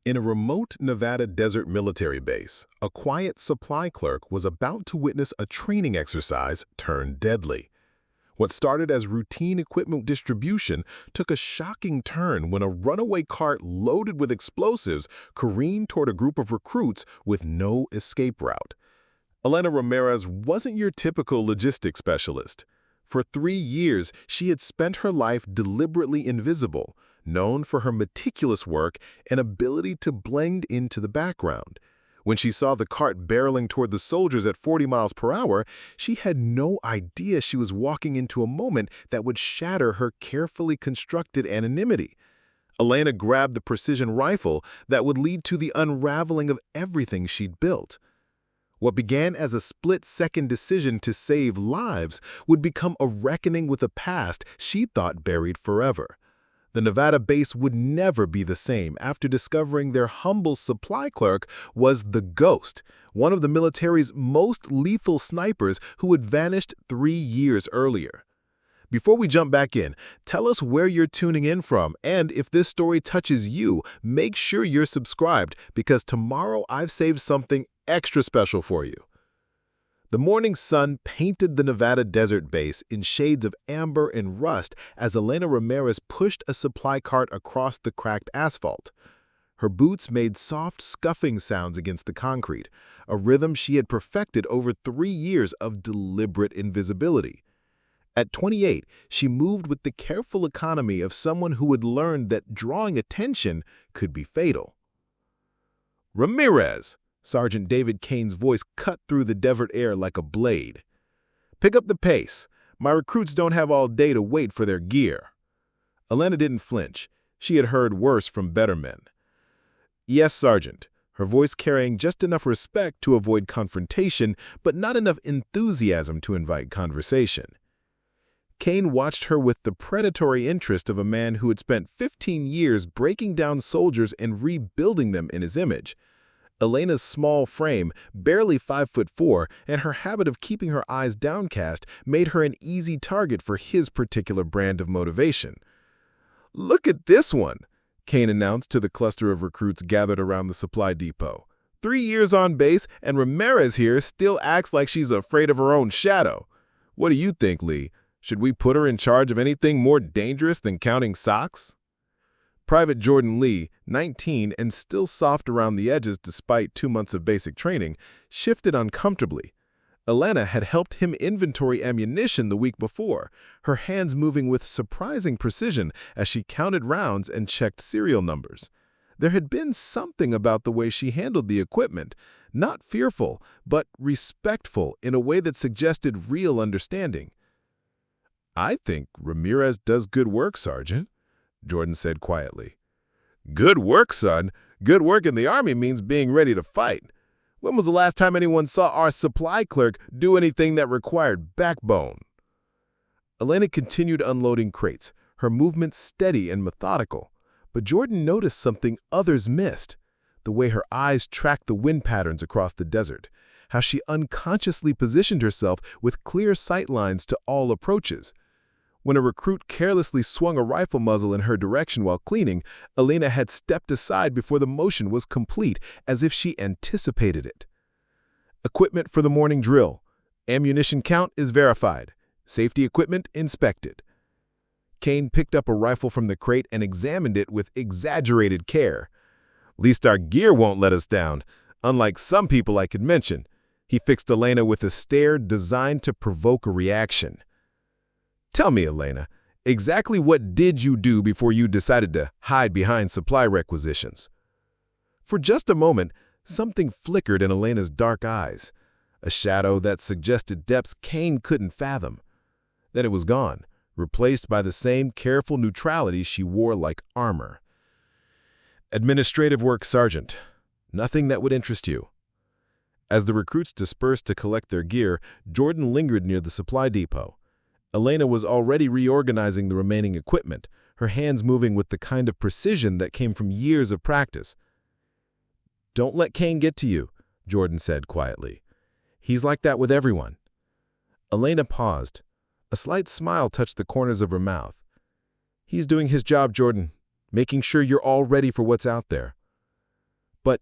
In a remote Nevada desert military base, a quiet supply clerk was about to witness a training exercise turn deadly. What started as routine equipment distribution took a shocking turn when a runaway cart loaded with explosives careened toward a group of recruits with no escape route. Elena Ramirez wasn't your typical logistics specialist. For 3 years, she had spent her life deliberately invisible, known for her meticulous work and ability to blend into the background. When she saw the cart barreling toward the soldiers at 40 miles per hour, she had no idea she was walking into a moment that would shatter her carefully constructed anonymity. Elena grabbed the precision rifle that would lead to the unraveling of everything she'd built. What began as a split-second decision to save lives would become a reckoning with a past she thought buried forever. The Nevada base would never be the same after discovering their humble supply clerk was the Ghost, one of the military's most lethal snipers who had vanished 3 years earlier. Before we jump back in, tell us where you're tuning in from, and if this story touches you, make sure you're subscribed because tomorrow I've saved something extra special for you. The morning sun painted the Nevada desert base in shades of amber and rust as Elena Ramirez pushed a supply cart across the cracked asphalt. Her boots made soft, scuffing sounds against the concrete, a rhythm she had perfected over 3 years of deliberate invisibility. At 28, she moved with the careful economy of someone who had learned that drawing attention could be fatal. "Ramirez!" Sergeant David Kane's voice cut through the desert air like a blade. "Pick up the pace. My recruits don't have all day to wait for their gear." Elena didn't flinch. She had heard worse from better men. "Yes, Sergeant," her voice carrying just enough respect to avoid confrontation, but not enough enthusiasm to invite conversation. Kane watched her with the predatory interest of a man who had spent 15 years breaking down soldiers and rebuilding them in his image. Elena's small frame, barely 5'4", and her habit of keeping her eyes downcast made her an easy target for his particular brand of motivation. "Look at this one," Kane announced to the cluster of recruits gathered around the supply depot. 3 years on base, and Ramirez here still acts like she's afraid of her own shadow. What do you think, Lee? Should we put her in charge of anything more dangerous than counting socks? Private Jordan Lee, 19 and still soft around the edges despite 2 months of basic training, shifted uncomfortably. Elena had helped him inventory ammunition the week before, her hands moving with surprising precision as she counted rounds and checked serial numbers. There had been something about the way she handled the equipment, not fearful, but respectful in a way that suggested real understanding. "I think Ramirez does good work, Sergeant," Jordan said quietly. "Good work, son. Good work in the Army means being ready to fight. When was the last time anyone saw our supply clerk do anything that required backbone?" Elena continued unloading crates, her movements steady and methodical. But Jordan noticed something others missed, the way her eyes tracked the wind patterns across the desert, how she unconsciously positioned herself with clear sight lines to all approaches. When a recruit carelessly swung a rifle muzzle in her direction while cleaning, Elena had stepped aside before the motion was complete, as if she anticipated it. "Equipment for the morning drill. Ammunition count is verified. Safety equipment inspected." Kane picked up a rifle from the crate and examined it with exaggerated care. "Least our gear won't let us down, unlike some people I could mention." He fixed Elena with a stare designed to provoke a reaction. "Tell me, Elena, exactly what did you do before you decided to hide behind supply requisitions?" For just a moment, something flickered in Elena's dark eyes, a shadow that suggested depths Kane couldn't fathom. Then it was gone, replaced by the same careful neutrality she wore like armor. "Administrative work, Sergeant. Nothing that would interest you." As the recruits dispersed to collect their gear, Jordan lingered near the supply depot. Elena was already reorganizing the remaining equipment, her hands moving with the kind of precision that came from years of practice. "Don't let Kane get to you," Jordan said quietly. "He's like that with everyone." Elena paused. A slight smile touched the corners of her mouth. "He's doing his job, Jordan, making sure you're all ready for what's out there." But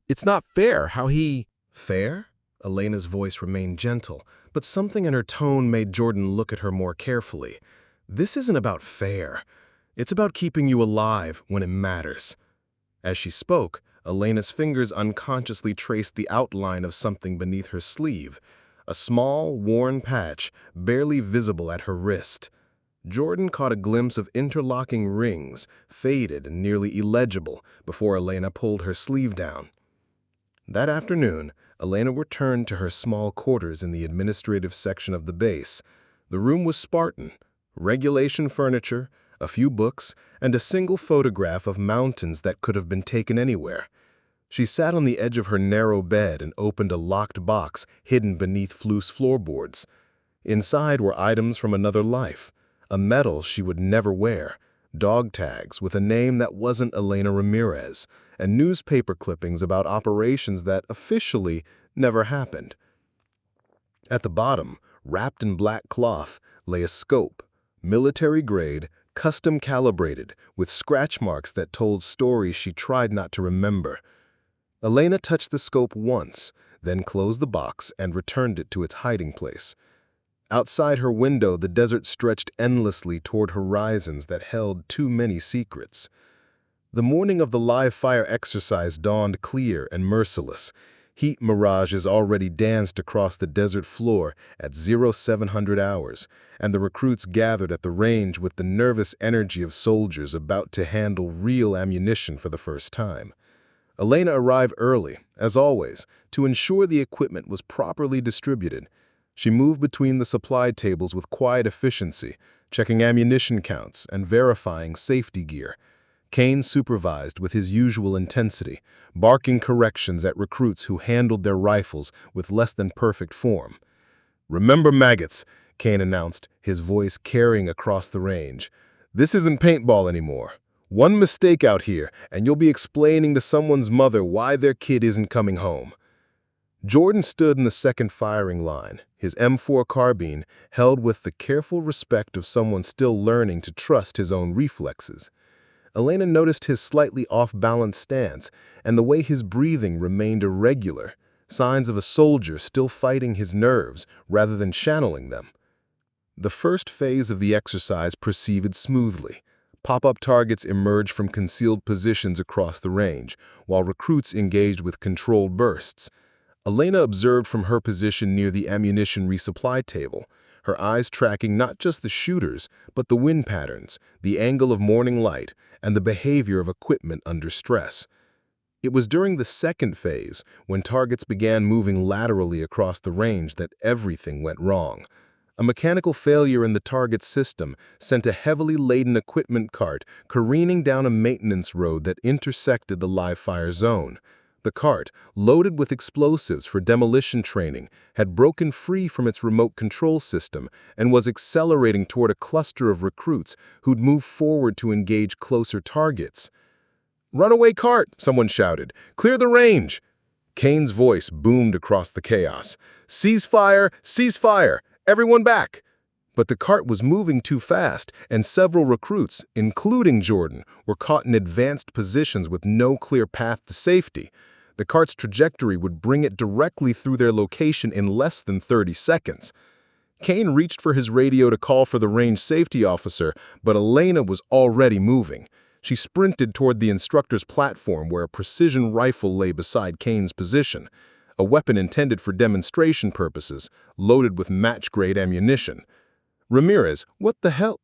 it's not fair how he— Fair? Elena's voice remained gentle, but something in her tone made Jordan look at her more carefully. This isn't about fair. It's about keeping you alive when it matters. As she spoke, Elena's fingers unconsciously traced the outline of something beneath her sleeve, a small, worn patch barely visible at her wrist. Jordan caught a glimpse of interlocking rings, faded and nearly illegible, before Elena pulled her sleeve down. That afternoon, Elena returned to her small quarters in the administrative section of the base. The room was Spartan: regulation furniture, a few books, and a single photograph of mountains that could have been taken anywhere. She sat on the edge of her narrow bed and opened a locked box hidden beneath loose floorboards. Inside were items from another life, a medal she would never wear, dog tags with a name that wasn't Elena Ramirez, and newspaper clippings about operations that officially never happened. At the bottom, wrapped in black cloth, lay a scope, military-grade, custom-calibrated, with scratch marks that told stories she tried not to remember. Elena touched the scope once, then closed the box and returned it to its hiding place. Outside her window, the desert stretched endlessly toward horizons that held too many secrets. The morning of the live-fire exercise dawned clear and merciless. Heat mirages already danced across the desert floor at 0700 hours, and the recruits gathered at the range with the nervous energy of soldiers about to handle real ammunition for the first time. Elena arrived early, as always, to ensure the equipment was properly distributed. She moved between the supply tables with quiet efficiency, checking ammunition counts and verifying safety gear. Kane supervised with his usual intensity, barking corrections at recruits who handled their rifles with less than perfect form. "Remember, maggots," Kane announced, his voice carrying across the range. "This isn't paintball anymore. One mistake out here, and you'll be explaining to someone's mother why their kid isn't coming home." Jordan stood in the second firing line, his M4 carbine held with the careful respect of someone still learning to trust his own reflexes. Elena noticed his slightly off-balance stance and the way his breathing remained irregular, signs of a soldier still fighting his nerves rather than channeling them. The first phase of the exercise proceeded smoothly. Pop-up targets emerged from concealed positions across the range, while recruits engaged with controlled bursts. Elena observed from her position near the ammunition resupply table, her eyes tracking not just the shooters, but the wind patterns, the angle of morning light, and the behavior of equipment under stress. It was during the second phase, when targets began moving laterally across the range, that everything went wrong. A mechanical failure in the target system sent a heavily laden equipment cart careening down a maintenance road that intersected the live-fire zone. The cart, loaded with explosives for demolition training, had broken free from its remote control system and was accelerating toward a cluster of recruits who'd moved forward to engage closer targets. "Runaway cart!" someone shouted. "Clear the range!" Kane's voice boomed across the chaos. "Cease fire! Cease fire! Everyone back!" But the cart was moving too fast, and several recruits, including Jordan, were caught in advanced positions with no clear path to safety. The cart's trajectory would bring it directly through their location in less than 30 seconds. Kane reached for his radio to call for the range safety officer, but Elena was already moving. She sprinted toward the instructor's platform where a precision rifle lay beside Kane's position, a weapon intended for demonstration purposes, loaded with match-grade ammunition. "Ramirez, what the hell?"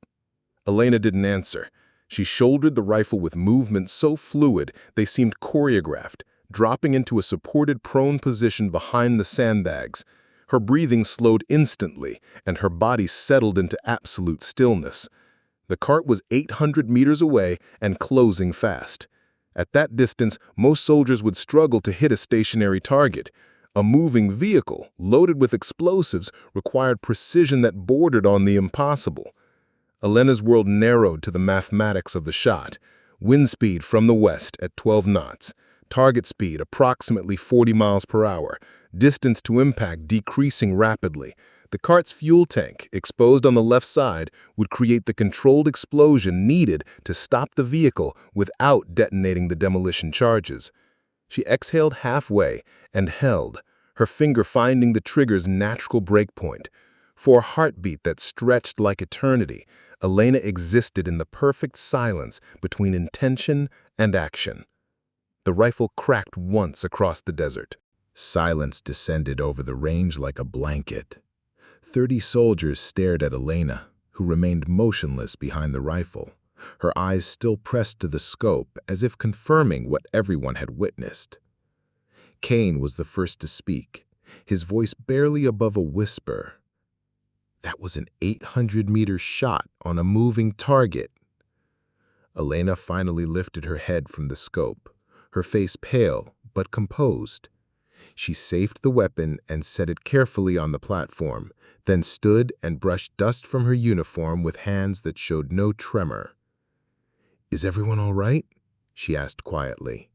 Elena didn't answer. She shouldered the rifle with movements so fluid they seemed choreographed, dropping into a supported prone position behind the sandbags. Her breathing slowed instantly, and her body settled into absolute stillness. The cart was 800 meters away and closing fast. At that distance, most soldiers would struggle to hit a stationary target. A moving vehicle, loaded with explosives, required precision that bordered on the impossible. Elena's world narrowed to the mathematics of the shot. Wind speed from the west at 12 knots. Target speed approximately 40 miles per hour. Distance to impact decreasing rapidly. The cart's fuel tank, exposed on the left side, would create the controlled explosion needed to stop the vehicle without detonating the demolition charges. She exhaled halfway and held, her finger finding the trigger's natural breakpoint. For a heartbeat that stretched like eternity, Elena existed in the perfect silence between intention and action. The rifle cracked once across the desert. Silence descended over the range like a blanket. 30 soldiers stared at Elena, who remained motionless behind the rifle, her eyes still pressed to the scope as if confirming what everyone had witnessed. Kane was the first to speak, his voice barely above a whisper. That was an 800-meter shot on a moving target. Elena finally lifted her head from the scope, her face pale but composed. She safed the weapon and set it carefully on the platform, then stood and brushed dust from her uniform with hands that showed no tremor. "Is everyone all right?" she asked quietly.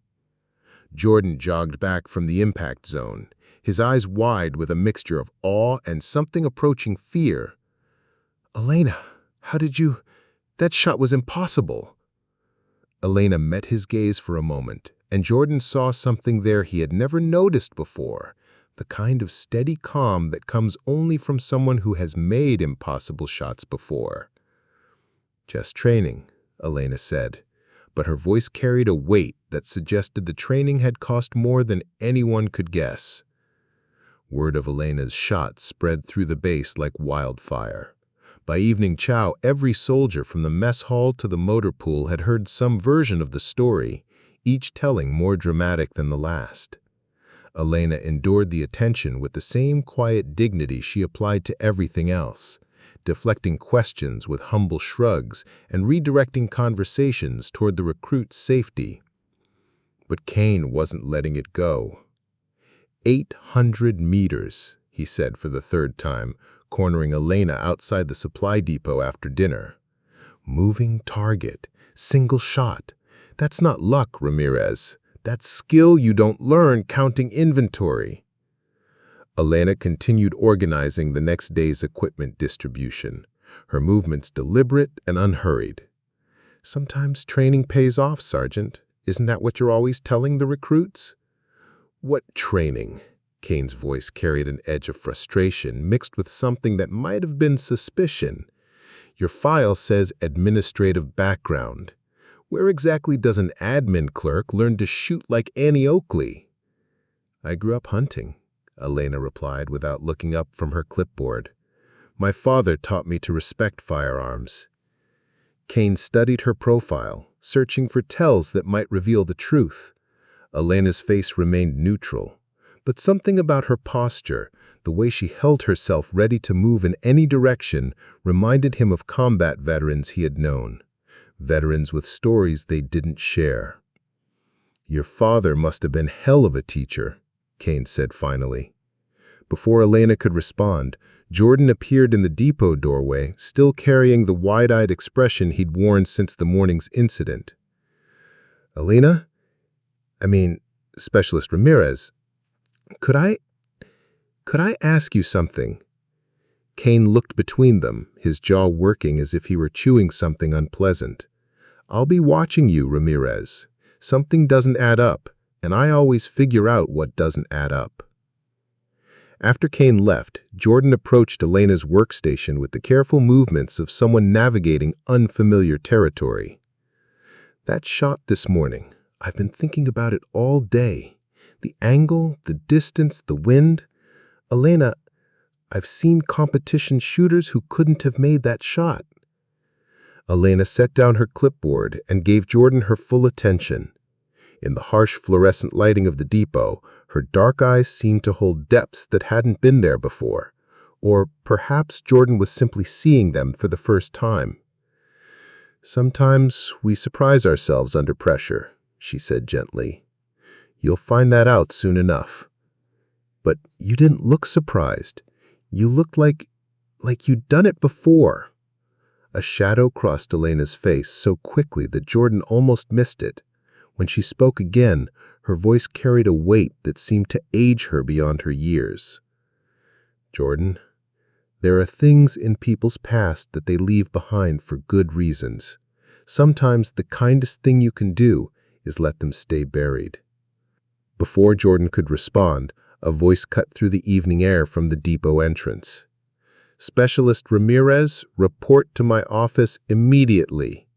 Jordan jogged back from the impact zone, his eyes wide with a mixture of awe and something approaching fear. "Elena, how did you— That shot was impossible." Elena met his gaze for a moment, and Jordan saw something there he had never noticed before, the kind of steady calm that comes only from someone who has made impossible shots before. "Just training," Elena said, but her voice carried a weight that suggested the training had cost more than anyone could guess. Word of Elena's shot spread through the base like wildfire. By evening chow, every soldier from the mess hall to the motor pool had heard some version of the story, each telling more dramatic than the last. Elena endured the attention with the same quiet dignity she applied to everything else, deflecting questions with humble shrugs and redirecting conversations toward the recruit's safety. But Kane wasn't letting it go. 800 meters, he said for the third time, cornering Elena outside the supply depot after dinner. "Moving target, single shot. That's not luck, Ramirez. That's skill you don't learn counting inventory." Elena continued organizing the next day's equipment distribution, her movements deliberate and unhurried. "Sometimes training pays off, Sergeant. Isn't that what you're always telling the recruits?" "What training?" Kane's voice carried an edge of frustration mixed with something that might have been suspicion. "Your file says administrative background. Where exactly does an admin clerk learn to shoot like Annie Oakley?" "I grew up hunting," Elena replied without looking up from her clipboard. "My father taught me to respect firearms." Kane studied her profile, searching for tells that might reveal the truth. Elena's face remained neutral, but something about her posture, the way she held herself ready to move in any direction, reminded him of combat veterans he had known. Veterans with stories they didn't share. "Your father must have been hell of a teacher," Kane said finally. Before Elena could respond, Jordan appeared in the depot doorway, still carrying the wide-eyed expression he'd worn since the morning's incident. "Elena? Specialist Ramirez, could I ask you something?" Kane looked between them, his jaw working as if he were chewing something unpleasant. "I'll be watching you, Ramirez. Something doesn't add up, and I always figure out what doesn't add up." After Kane left, Jordan approached Elena's workstation with the careful movements of someone navigating unfamiliar territory. "That shot this morning, I've been thinking about it all day. The angle, the distance, the wind. Elena, I've seen competition shooters who couldn't have made that shot." Elena set down her clipboard and gave Jordan her full attention. In the harsh fluorescent lighting of the depot, her dark eyes seemed to hold depths that hadn't been there before. Or perhaps Jordan was simply seeing them for the first time. "Sometimes we surprise ourselves under pressure," she said gently. "You'll find that out soon enough." "But you didn't look surprised. You looked like you'd done it before." A shadow crossed Elena's face so quickly that Jordan almost missed it. When she spoke again, her voice carried a weight that seemed to age her beyond her years. "Jordan, there are things in people's past that they leave behind for good reasons. Sometimes the kindest thing you can do is let them stay buried." Before Jordan could respond, a voice cut through the evening air from the depot entrance. "Specialist Ramirez, report to my office immediately."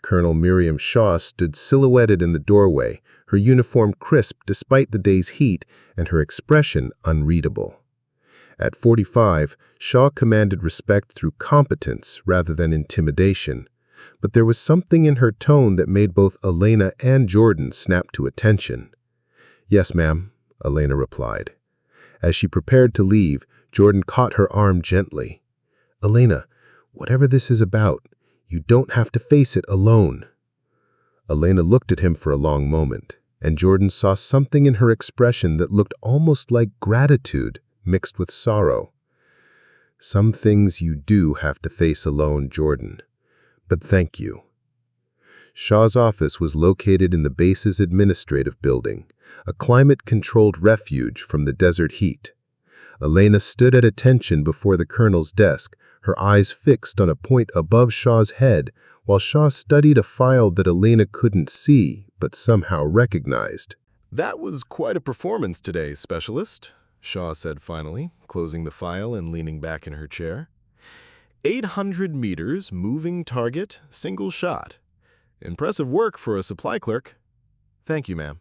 Colonel Miriam Shaw stood silhouetted in the doorway, her uniform crisp despite the day's heat and her expression unreadable. At 45, Shaw commanded respect through competence rather than intimidation, but there was something in her tone that made both Elena and Jordan snap to attention. "Yes, ma'am," Elena replied. As she prepared to leave, Jordan caught her arm gently. "Elena, whatever this is about, you don't have to face it alone." Elena looked at him for a long moment, and Jordan saw something in her expression that looked almost like gratitude mixed with sorrow. "Some things you do have to face alone, Jordan, but thank you." Shaw's office was located in the base's administrative building, a climate-controlled refuge from the desert heat. Elena stood at attention before the colonel's desk, her eyes fixed on a point above Shaw's head, while Shaw studied a file that Elena couldn't see but somehow recognized. "That was quite a performance today, Specialist," Shaw said finally, closing the file and leaning back in her chair. 800 meters, moving target, single shot. Impressive work for a supply clerk. "Thank you, ma'am."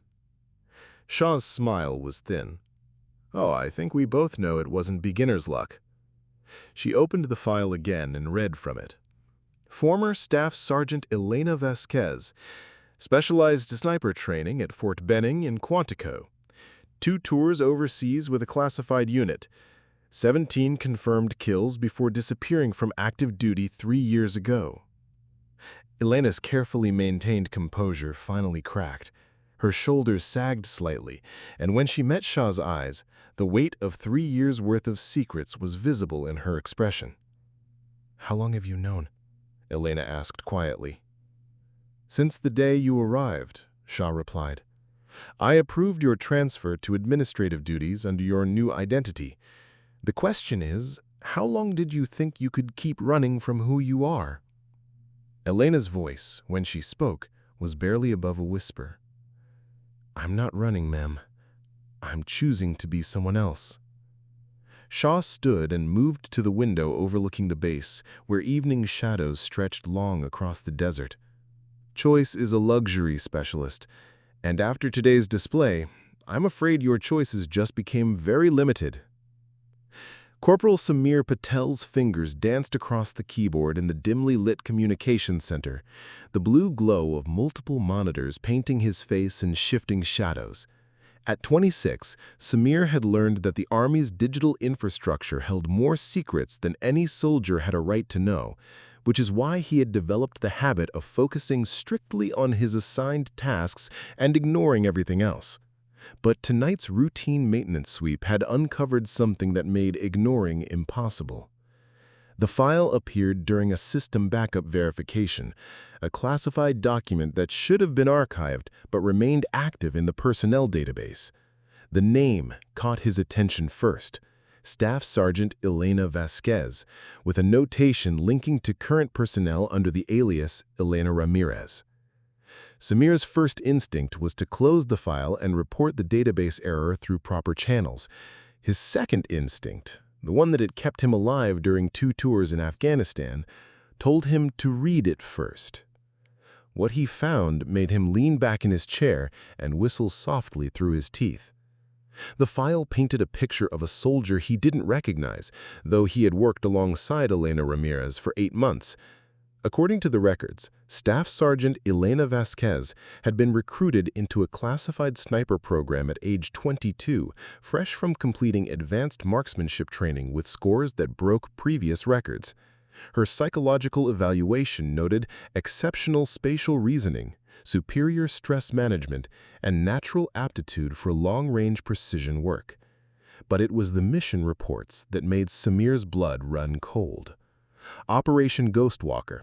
Shaw's smile was thin. "Oh, I think we both know it wasn't beginner's luck." She opened the file again and read from it. "Former Staff Sergeant Elena Vasquez, specialized sniper training at Fort Benning in Quantico. 2 tours overseas with a classified unit. 17 confirmed kills before disappearing from active duty 3 years ago." Elena's carefully maintained composure finally cracked. Her shoulders sagged slightly, and when she met Shaw's eyes, the weight of 3 years' worth of secrets was visible in her expression. "How long have you known?" Elena asked quietly. "Since the day you arrived," Shaw replied. "I approved your transfer to administrative duties under your new identity. The question is, how long did you think you could keep running from who you are?" Elena's voice, when she spoke, was barely above a whisper. "I'm not running, ma'am. I'm choosing to be someone else." Shaw stood and moved to the window overlooking the base, where evening shadows stretched long across the desert. "Choice is a luxury, Specialist, and after today's display, I'm afraid your choices just became very limited." Corporal Samir Patel's fingers danced across the keyboard in the dimly lit communication center, the blue glow of multiple monitors painting his face in shifting shadows. At 26, Samir had learned that the Army's digital infrastructure held more secrets than any soldier had a right to know, which is why he had developed the habit of focusing strictly on his assigned tasks and ignoring everything else. But tonight's routine maintenance sweep had uncovered something that made ignoring impossible. The file appeared during a system backup verification, a classified document that should have been archived but remained active in the personnel database. The name caught his attention first: Staff Sergeant Elena Vasquez, with a notation linking to current personnel under the alias Elena Ramirez. Samir's first instinct was to close the file and report the database error through proper channels. His second instinct, the one that had kept him alive during 2 tours in Afghanistan, told him to read it first. What he found made him lean back in his chair and whistle softly through his teeth. The file painted a picture of a soldier he didn't recognize, though he had worked alongside Elena Ramirez for 8 months. According to the records, Staff Sergeant Elena Vasquez had been recruited into a classified sniper program at age 22, fresh from completing advanced marksmanship training with scores that broke previous records. Her psychological evaluation noted exceptional spatial reasoning, superior stress management, and natural aptitude for long-range precision work. But it was the mission reports that made Samir's blood run cold. Operation Ghostwalker.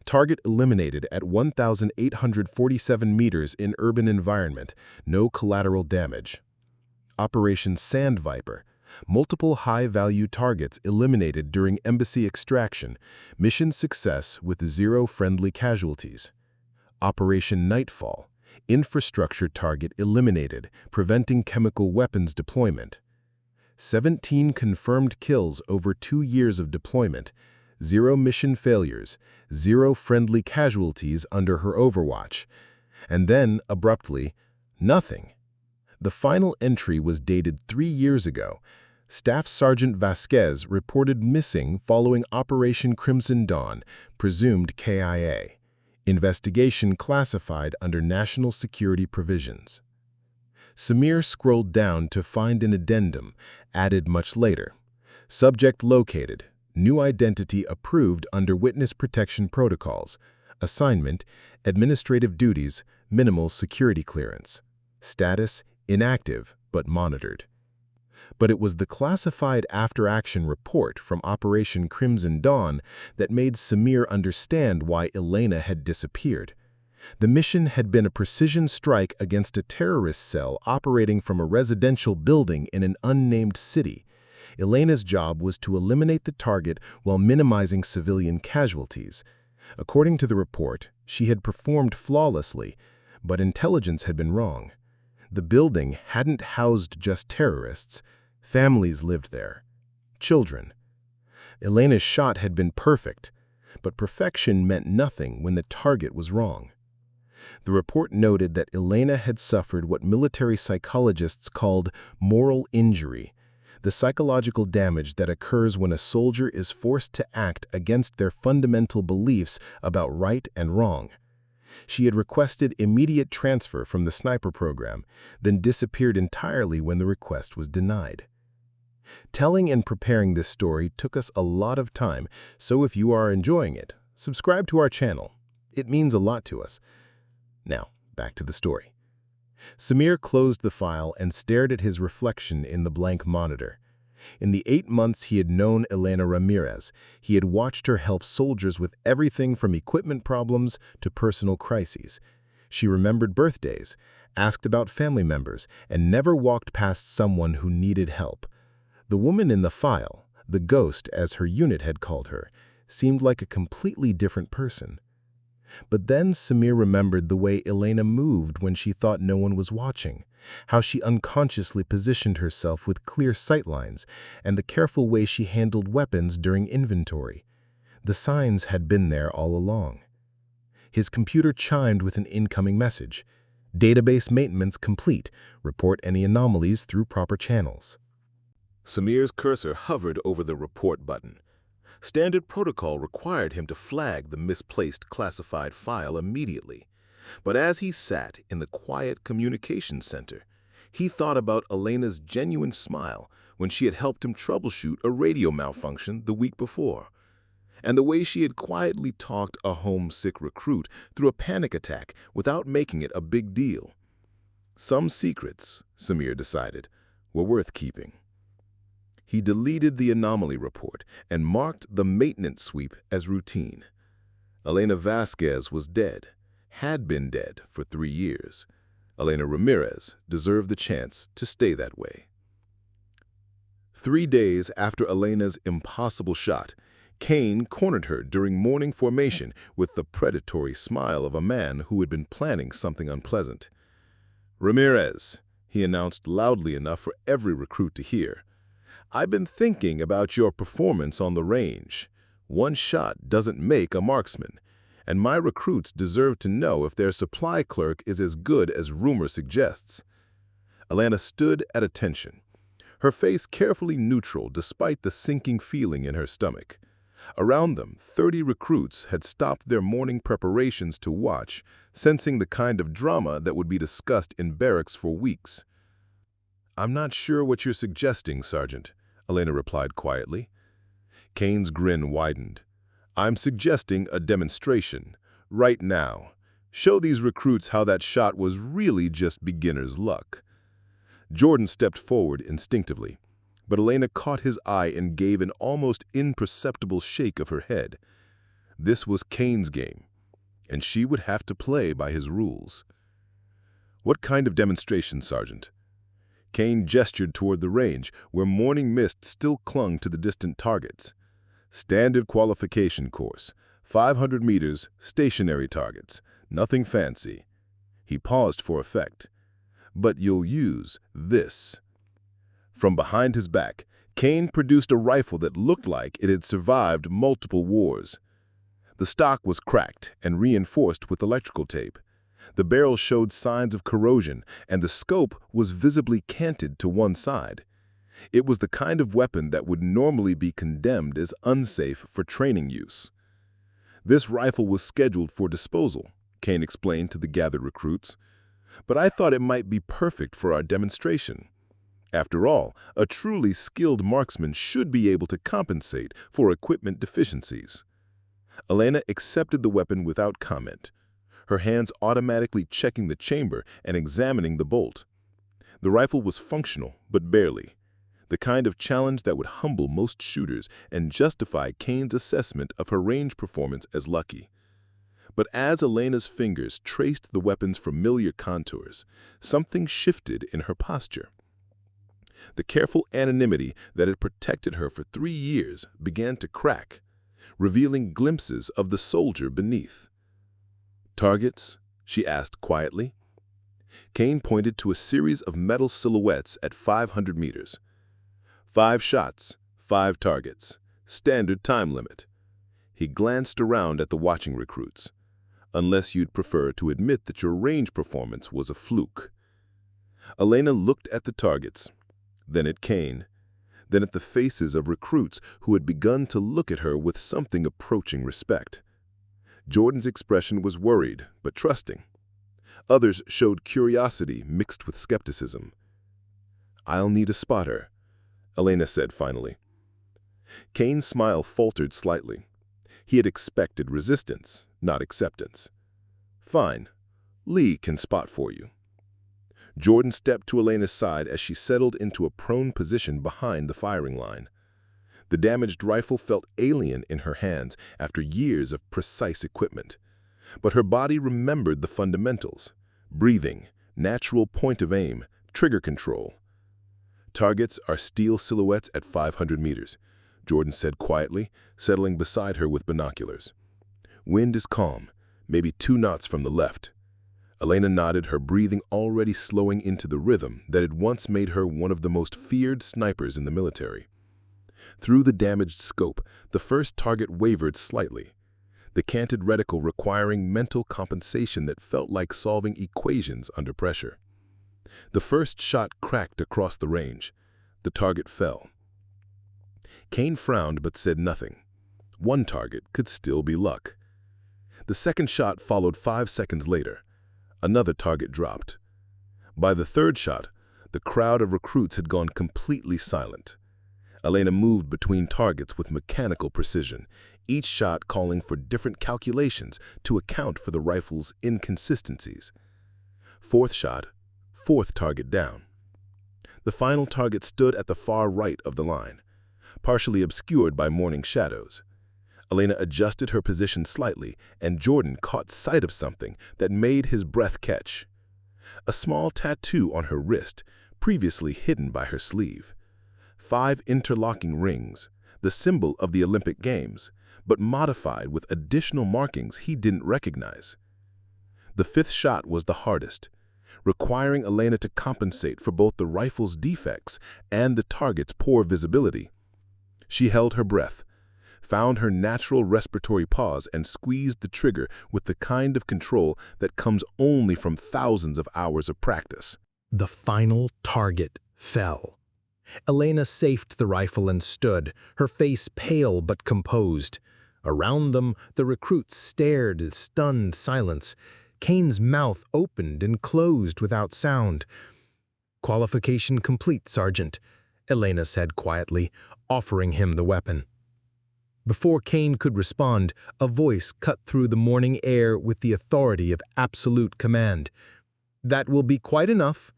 Target eliminated at 1,847 meters in urban environment. No collateral damage. Operation Sand Viper. Multiple high-value targets eliminated during embassy extraction. Mission success with 0 friendly casualties. Operation Nightfall. Infrastructure target eliminated, preventing chemical weapons deployment. 17 confirmed kills over 2 years of deployment. 0 mission failures. 0 friendly casualties under her overwatch. And then, abruptly, nothing. The final entry was dated 3 years ago. Staff Sergeant Vasquez reported missing following Operation Crimson Dawn, presumed KIA. Investigation classified under national security provisions. Samir scrolled down to find an addendum, added much later. Subject located. New identity approved under witness protection protocols. Assignment, administrative duties, minimal security clearance. Status, inactive, but monitored. But it was the classified after-action report from Operation Crimson Dawn that made Samir understand why Elena had disappeared. The mission had been a precision strike against a terrorist cell operating from a residential building in an unnamed city. Elena's job was to eliminate the target while minimizing civilian casualties. According to the report, she had performed flawlessly, but intelligence had been wrong. The building hadn't housed just terrorists. Families lived there. Children. Elena's shot had been perfect, but perfection meant nothing when the target was wrong. The report noted that Elena had suffered what military psychologists called moral injury, the psychological damage that occurs when a soldier is forced to act against their fundamental beliefs about right and wrong. She had requested immediate transfer from the sniper program, then disappeared entirely when the request was denied. Telling and preparing this story took us a lot of time, so if you are enjoying it, subscribe to our channel. It means a lot to us. Now, back to the story. Samir closed the file and stared at his reflection in the blank monitor. In the 8 months he had known Elena Ramirez, he had watched her help soldiers with everything from equipment problems to personal crises. She remembered birthdays, asked about family members, and never walked past someone who needed help. The woman in the file, the ghost as her unit had called her, seemed like a completely different person. But then Samir remembered the way Elena moved when she thought no one was watching, how she unconsciously positioned herself with clear sightlines, and the careful way she handled weapons during inventory. The signs had been there all along. His computer chimed with an incoming message. Database maintenance complete. Report any anomalies through proper channels. Samir's cursor hovered over the report button. Standard protocol required him to flag the misplaced classified file immediately. But as he sat in the quiet communications center, he thought about Elena's genuine smile when she had helped him troubleshoot a radio malfunction the week before, and the way she had quietly talked a homesick recruit through a panic attack without making it a big deal. Some secrets, Samir decided, were worth keeping. He deleted the anomaly report and marked the maintenance sweep as routine. Elena Vasquez was dead, had been dead for 3 years. Elena Ramirez deserved the chance to stay that way. 3 days after Elena's impossible shot, Kane cornered her during morning formation with the predatory smile of a man who had been planning something unpleasant. "Ramirez," he announced loudly enough for every recruit to hear, "I've been thinking about your performance on the range. One shot doesn't make a marksman, and my recruits deserve to know if their supply clerk is as good as rumor suggests." Elena stood at attention, her face carefully neutral despite the sinking feeling in her stomach. Around them, 30 recruits had stopped their morning preparations to watch, sensing the kind of drama that would be discussed in barracks for weeks. "I'm not sure what you're suggesting, Sergeant," Elena replied quietly. Kane's grin widened. "I'm suggesting a demonstration, right now. Show these recruits how that shot was really just beginner's luck." Jordan stepped forward instinctively, but Elena caught his eye and gave an almost imperceptible shake of her head. This was Kane's game, and she would have to play by his rules. "What kind of demonstration, Sergeant?" Kane gestured toward the range, where morning mist still clung to the distant targets. "Standard qualification course, 500 meters, stationary targets, nothing fancy." He paused for effect. "But you'll use this." From behind his back, Kane produced a rifle that looked like it had survived multiple wars. The stock was cracked and reinforced with electrical tape. The barrel showed signs of corrosion, and the scope was visibly canted to one side. It was the kind of weapon that would normally be condemned as unsafe for training use. "This rifle was scheduled for disposal," Kane explained to the gathered recruits, "but I thought it might be perfect for our demonstration. After all, a truly skilled marksman should be able to compensate for equipment deficiencies." Elena accepted the weapon without comment, her hands automatically checking the chamber and examining the bolt. The rifle was functional, but barely. The kind of challenge that would humble most shooters and justify Kane's assessment of her range performance as lucky. But as Elena's fingers traced the weapon's familiar contours, something shifted in her posture. The careful anonymity that had protected her for 3 years began to crack, revealing glimpses of the soldier beneath. "Targets?" she asked quietly. Kane pointed to a series of metal silhouettes at 500 meters. 5 shots, 5 targets. Standard time limit." He glanced around at the watching recruits. "Unless you'd prefer to admit that your range performance was a fluke." Elena looked at the targets, then at Kane, then at the faces of recruits who had begun to look at her with something approaching respect. Jordan's expression was worried, but trusting. Others showed curiosity mixed with skepticism. "I'll need a spotter," Elena said finally. Kane's smile faltered slightly. He had expected resistance, not acceptance. "Fine. Lee can spot for you." Jordan stepped to Elena's side as she settled into a prone position behind the firing line. The damaged rifle felt alien in her hands after years of precise equipment. But her body remembered the fundamentals: breathing, natural point of aim, trigger control. "Targets are steel silhouettes at 500 meters, Jordan said quietly, settling beside her with binoculars. "Wind is calm, maybe 2 knots from the left." Elena nodded, her breathing already slowing into the rhythm that had once made her one of the most feared snipers in the military. Through the damaged scope, the first target wavered slightly, the canted reticle requiring mental compensation that felt like solving equations under pressure. The first shot cracked across the range. The target fell. Kane frowned but said nothing. One target could still be luck. The second shot followed 5 seconds later. Another target dropped. By the third shot, the crowd of recruits had gone completely silent. Elena moved between targets with mechanical precision, each shot calling for different calculations to account for the rifle's inconsistencies. Fourth shot, fourth target down. The final target stood at the far right of the line, partially obscured by morning shadows. Elena adjusted her position slightly, and Jordan caught sight of something that made his breath catch. A small tattoo on her wrist, previously hidden by her sleeve. 5 interlocking rings, the symbol of the Olympic Games, but modified with additional markings he didn't recognize. The 5th shot was the hardest, requiring Elena to compensate for both the rifle's defects and the target's poor visibility. She held her breath, found her natural respiratory pause, and squeezed the trigger with the kind of control that comes only from thousands of hours of practice. The final target fell. Elena safed the rifle and stood, her face pale but composed. Around them, the recruits stared in stunned silence. Kane's mouth opened and closed without sound. "Qualification complete, Sergeant," Elena said quietly, offering him the weapon. Before Kane could respond, a voice cut through the morning air with the authority of absolute command. "That will be quite enough."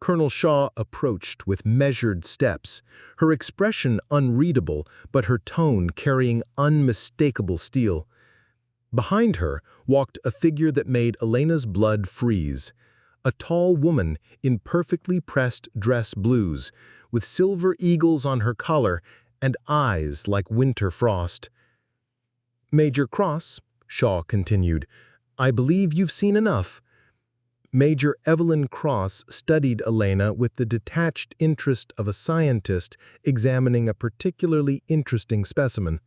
Colonel Shaw approached with measured steps, her expression unreadable, but her tone carrying unmistakable steel. Behind her walked a figure that made Elena's blood freeze. A tall woman in perfectly pressed dress blues, with silver eagles on her collar and eyes like winter frost. "Major Cross," Shaw continued, "I believe you've seen enough." Major Evelyn Cross studied Elena with the detached interest of a scientist examining a particularly interesting specimen.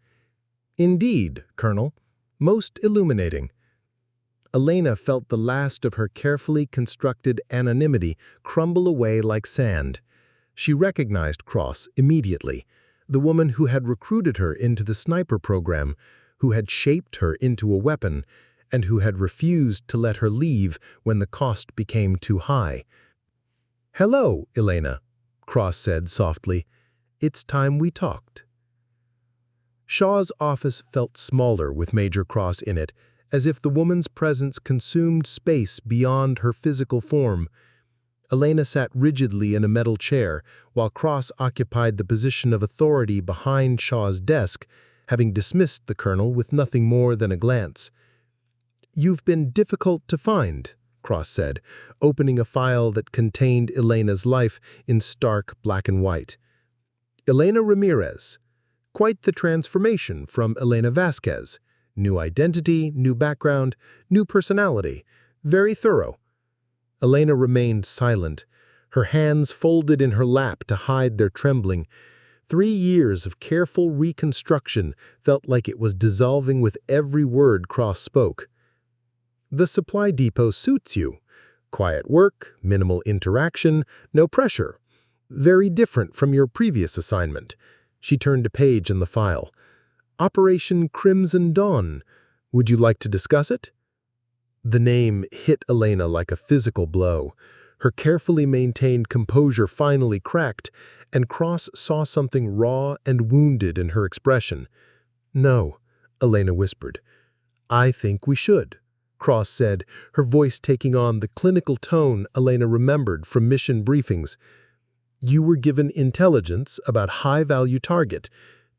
Indeed, Colonel, most illuminating. Elena felt the last of her carefully constructed anonymity crumble away like sand. She recognized Cross immediately, the woman who had recruited her into the sniper program, who had shaped her into a weapon, and who had refused to let her leave when the cost became too high. "Hello, Elena," Cross said softly. "It's time we talked." Shaw's office felt smaller with Major Cross in it, as if the woman's presence consumed space beyond her physical form. Elena sat rigidly in a metal chair, while Cross occupied the position of authority behind Shaw's desk, having dismissed the colonel with nothing more than a glance. "You've been difficult to find," Cross said, opening a file that contained Elena's life in stark black and white. "Elena Ramirez. Quite the transformation from Elena Vasquez. New identity, new background, new personality. Very thorough." Elena remained silent, her hands folded in her lap to hide their trembling. 3 years of careful reconstruction felt like it was dissolving with every word Cross spoke. "The supply depot suits you. Quiet work, minimal interaction, no pressure. Very different from your previous assignment." She turned a page in the file. "Operation Crimson Dawn. Would you like to discuss it?" The name hit Elena like a physical blow. Her carefully maintained composure finally cracked, and Cross saw something raw and wounded in her expression. "No," Elena whispered. "I think we should," Cross said, her voice taking on the clinical tone Elena remembered from mission briefings. "You were given intelligence about high-value target,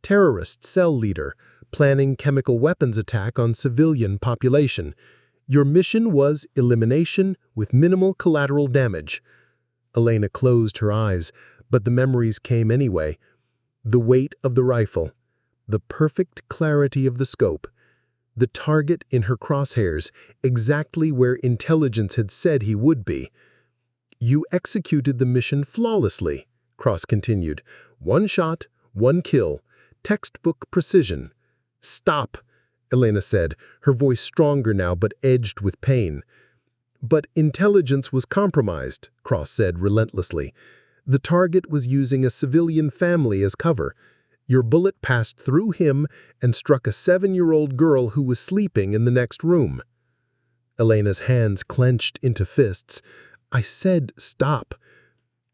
terrorist cell leader, planning chemical weapons attack on civilian population. Your mission was elimination with minimal collateral damage." Elena closed her eyes, but the memories came anyway. The weight of the rifle, the perfect clarity of the scope, the target in her crosshairs, exactly where intelligence had said he would be. "You executed the mission flawlessly," Cross continued. "One shot, one kill. Textbook precision." "Stop," Elena said, her voice stronger now but edged with pain. "But intelligence was compromised," Cross said relentlessly. "The target was using a civilian family as cover. Your bullet passed through him and struck a 7-year-old girl who was sleeping in the next room." Elena's hands clenched into fists. "I said stop."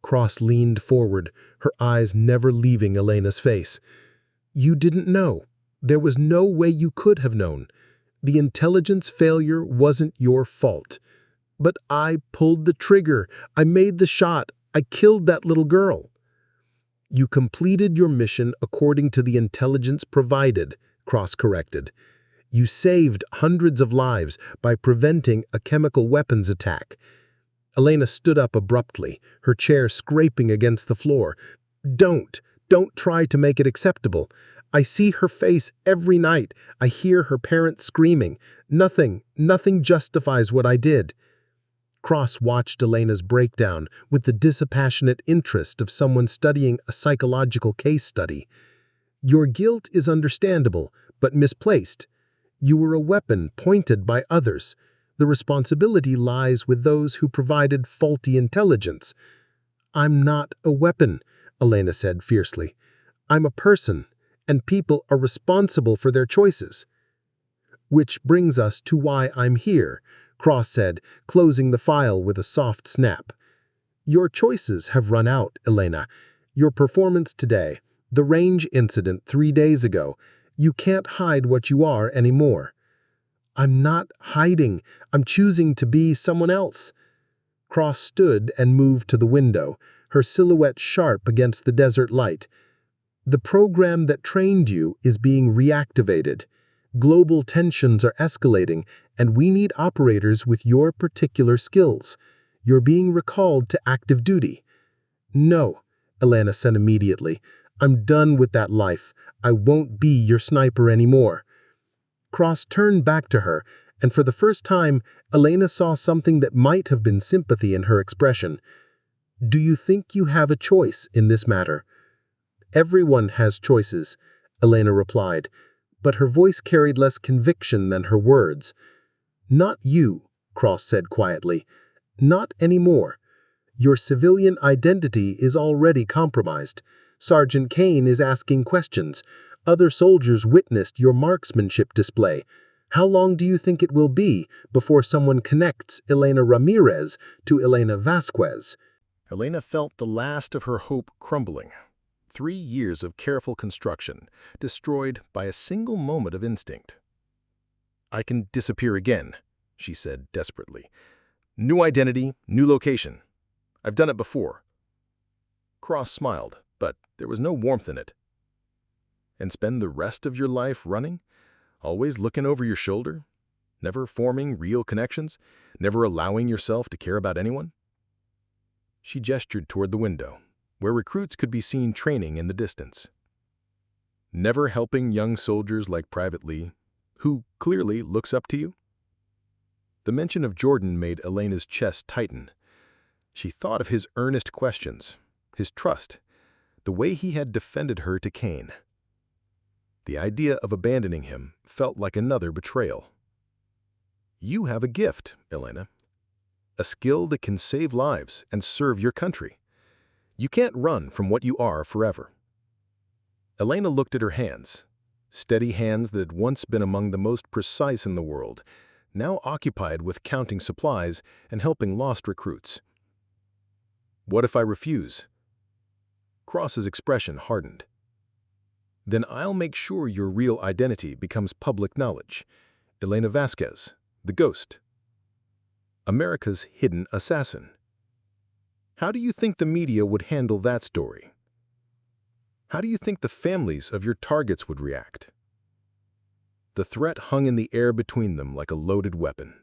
Cross leaned forward, her eyes never leaving Elena's face. "You didn't know. There was no way you could have known. The intelligence failure wasn't your fault. But I pulled the trigger. I made the shot. I killed that little girl." "You completed your mission according to the intelligence provided," Cross corrected. "You saved hundreds of lives by preventing a chemical weapons attack." Elena stood up abruptly, her chair scraping against the floor. Don't try to make it acceptable. I see her face every night. I hear her parents screaming. Nothing justifies what I did." Cross watched Elena's breakdown with the dispassionate interest of someone studying a psychological case study. "Your guilt is understandable, but misplaced. You were a weapon pointed by others. The responsibility lies with those who provided faulty intelligence." "I'm not a weapon," Elena said fiercely. "I'm a person, and people are responsible for their choices." "Which brings us to why I'm here," Cross said, closing the file with a soft snap. "Your choices have run out, Elena. Your performance today, the range incident 3 days ago, you can't hide what you are anymore." "I'm not hiding. I'm choosing to be someone else." Cross stood and moved to the window, her silhouette sharp against the desert light. "The program that trained you is being reactivated. Global tensions are escalating, and we need operators with your particular skills. You're being recalled to active duty." "No," Elena said immediately. "I'm done with that life. I won't be your sniper anymore." Cross turned back to her, and for the first time, Elena saw something that might have been sympathy in her expression. "Do you think you have a choice in this matter?" "Everyone has choices," Elena replied, but her voice carried less conviction than her words. "Not you," Cross said quietly. "Not anymore. Your civilian identity is already compromised. Sergeant Kane is asking questions. Other soldiers witnessed your marksmanship display. How long do you think it will be before someone connects Elena Ramirez to Elena Vasquez?" Elena felt the last of her hope crumbling. 3 years of careful construction, destroyed by a single moment of instinct. "I can disappear again," she said desperately. "New identity, new location. I've done it before." Cross smiled, but there was no warmth in it. "And spend the rest of your life running? Always looking over your shoulder? Never forming real connections? Never allowing yourself to care about anyone?" She gestured toward the window, where recruits could be seen training in the distance. "Never helping young soldiers like Private Lee, who clearly looks up to you?" The mention of Jordan made Elena's chest tighten. She thought of his earnest questions, his trust, the way he had defended her to Kane. The idea of abandoning him felt like another betrayal. "You have a gift, Elena. A skill that can save lives and serve your country. You can't run from what you are forever." Elena looked at her hands, steady hands that had once been among the most precise in the world, now occupied with counting supplies and helping lost recruits. "What if I refuse?" Cross's expression hardened. "Then I'll make sure your real identity becomes public knowledge. Elena Vasquez, the ghost. America's hidden assassin. How do you think the media would handle that story? How do you think the families of your targets would react?" The threat hung in the air between them like a loaded weapon.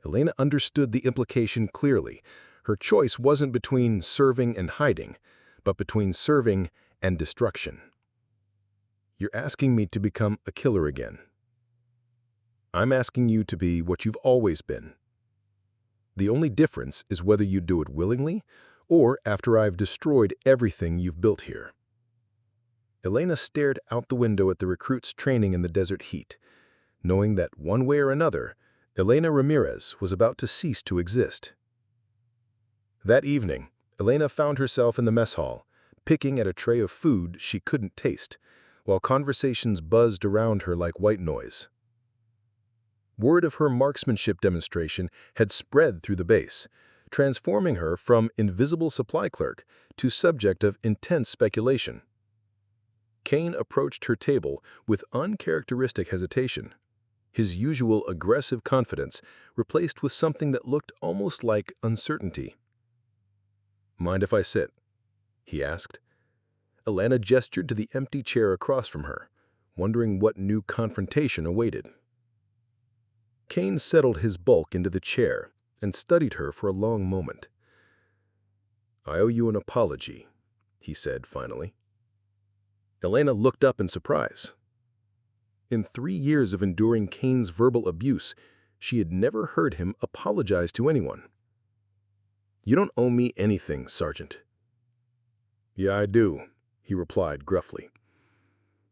Elena understood the implication clearly. Her choice wasn't between serving and hiding, but between serving and destruction. "You're asking me to become a killer again. I'm asking you to be what you've always been. The only difference is whether you do it willingly or after I've destroyed everything you've built here." Elena stared out the window at the recruits training in the desert heat, knowing that one way or another, Elena Ramirez was about to cease to exist. That evening, Elena found herself in the mess hall, picking at a tray of food she couldn't taste, while conversations buzzed around her like white noise. Word of her marksmanship demonstration had spread through the base, transforming her from invisible supply clerk to subject of intense speculation. Kane approached her table with uncharacteristic hesitation, his usual aggressive confidence replaced with something that looked almost like uncertainty. "Mind if I sit?" he asked. Elena gestured to the empty chair across from her, wondering what new confrontation awaited. Kane settled his bulk into the chair and studied her for a long moment. "I owe you an apology," he said finally. Elena looked up in surprise. In 3 years of enduring Kane's verbal abuse, she had never heard him apologize to anyone. "You don't owe me anything, Sergeant." "Yeah, I do," he replied gruffly.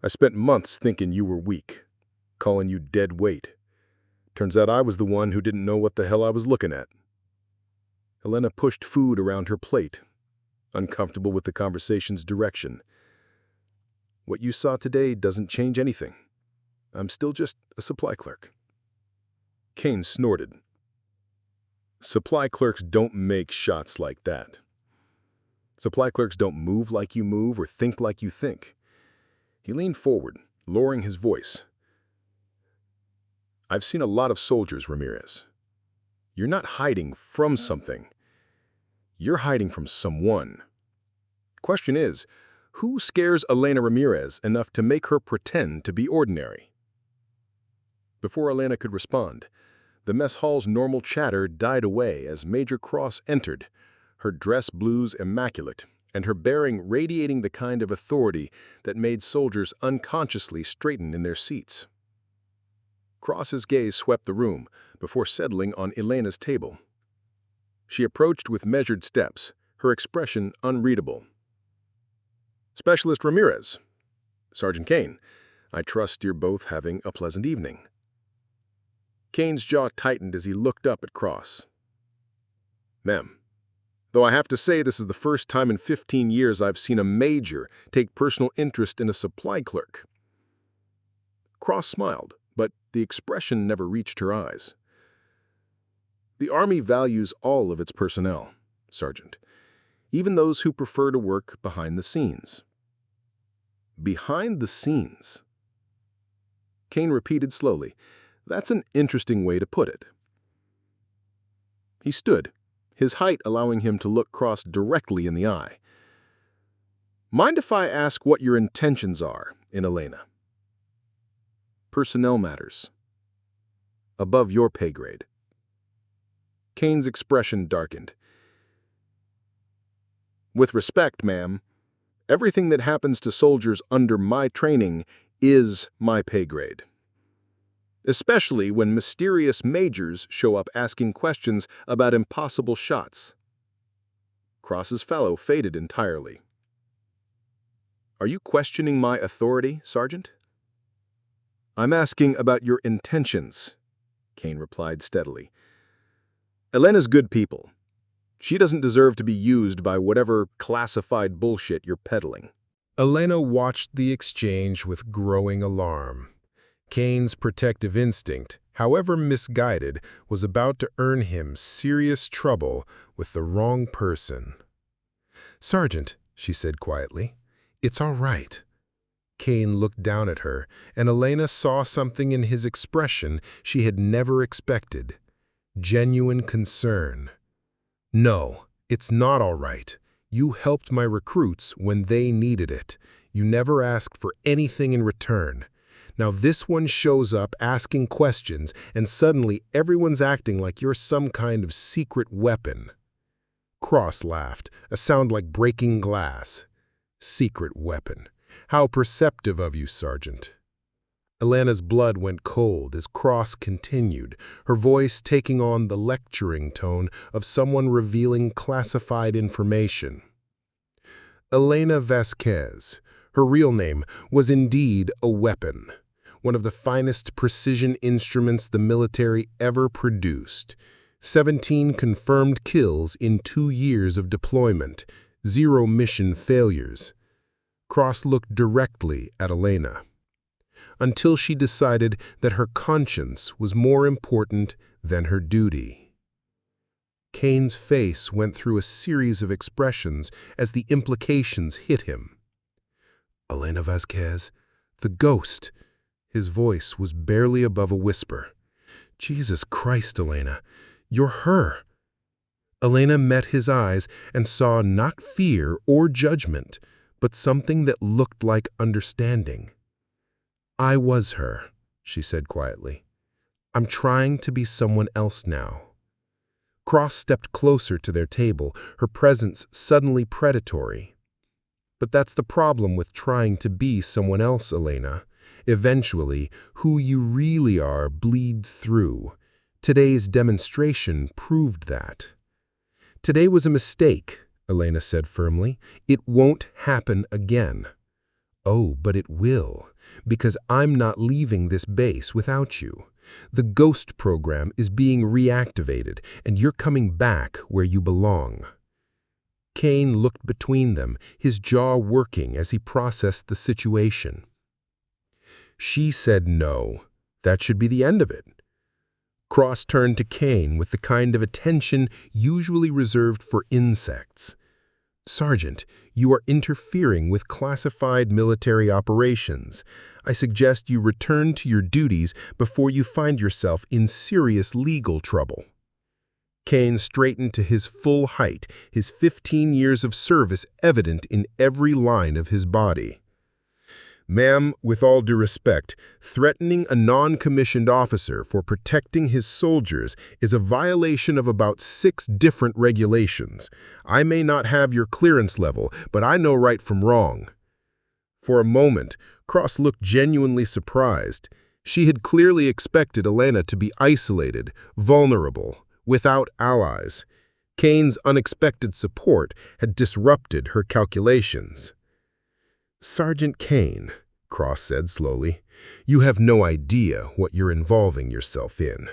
"I spent months thinking you were weak, calling you dead weight. Turns out I was the one who didn't know what the hell I was looking at." Elena pushed food around her plate, uncomfortable with the conversation's direction. "What you saw today doesn't change anything. I'm still just a supply clerk." Kane snorted. "Supply clerks don't make shots like that. Supply clerks don't move like you move or think like you think." He leaned forward, lowering his voice. "I've seen a lot of soldiers, Ramirez. You're not hiding from something. You're hiding from someone. Question is, who scares Elena Ramirez enough to make her pretend to be ordinary?" Before Elena could respond, the mess hall's normal chatter died away as Major Cross entered, her dress blues immaculate, and her bearing radiating the kind of authority that made soldiers unconsciously straighten in their seats. Cross's gaze swept the room before settling on Elena's table. She approached with measured steps, her expression unreadable. "Specialist Ramirez. Sergeant Kane, I trust you're both having a pleasant evening." Kane's jaw tightened as he looked up at Cross. "Ma'am, though I have to say this is the first time in 15 years I've seen a major take personal interest in a supply clerk." Cross smiled, but the expression never reached her eyes. "The Army values all of its personnel, Sergeant, even those who prefer to work behind the scenes." "Behind the scenes?" Kane repeated slowly. "That's an interesting way to put it." He stood, his height allowing him to look Cross directly in the eye. "Mind if I ask what your intentions are in Elena?" "Personnel matters. Above your pay grade." Kane's expression darkened. "With respect, ma'am, everything that happens to soldiers under my training is my pay grade. Especially when mysterious majors show up asking questions about impossible shots." Cross's fellow faded entirely. "Are you questioning my authority, Sergeant?" "I'm asking about your intentions," Kane replied steadily. "Elena's good people. She doesn't deserve to be used by whatever classified bullshit you're peddling." Elena watched the exchange with growing alarm. Kane's protective instinct, however misguided, was about to earn him serious trouble with the wrong person. "Sergeant," she said quietly, "it's all right." Kane looked down at her, and Elena saw something in his expression she had never expected. Genuine concern. "No, it's not all right. You helped my recruits when they needed it. You never asked for anything in return. Now this one shows up asking questions, and suddenly everyone's acting like you're some kind of secret weapon." Cross laughed, a sound like breaking glass. "Secret weapon. How perceptive of you, Sergeant." Elena's blood went cold as Cross continued, her voice taking on the lecturing tone of someone revealing classified information. Elena Vasquez, her real name, was indeed a weapon, one of the finest precision instruments the military ever produced. 17 confirmed kills in 2 years of deployment, 0 mission failures. Cross looked directly at Elena, until she decided that her conscience was more important than her duty. Kane's face went through a series of expressions as the implications hit him. "Elena Vasquez, the ghost." His voice was barely above a whisper. "Jesus Christ, Elena, you're her." Elena met his eyes and saw not fear or judgment, but something that looked like understanding. "I was her," she said quietly. "I'm trying to be someone else now." Cross stepped closer to their table, her presence suddenly predatory. "But that's the problem with trying to be someone else, Elena. Eventually, who you really are bleeds through. Today's demonstration proved that." "Today was a mistake," Elena said firmly. "It won't happen again." "Oh, but it will, because I'm not leaving this base without you. The Ghost program is being reactivated, and you're coming back where you belong." Kane looked between them, his jaw working as he processed the situation. "She said no. That should be the end of it." Cross turned to Kane with the kind of attention usually reserved for insects. "Sergeant, you are interfering with classified military operations. I suggest you return to your duties before you find yourself in serious legal trouble." Kane straightened to his full height, his 15 years of service evident in every line of his body. "Ma'am, with all due respect, threatening a non-commissioned officer for protecting his soldiers is a violation of about 6 different regulations. I may not have your clearance level, but I know right from wrong." For a moment, Cross looked genuinely surprised. She had clearly expected Elena to be isolated, vulnerable, without allies. Kane's unexpected support had disrupted her calculations. "Sergeant Kane," Cross said slowly, "you have no idea what you're involving yourself in."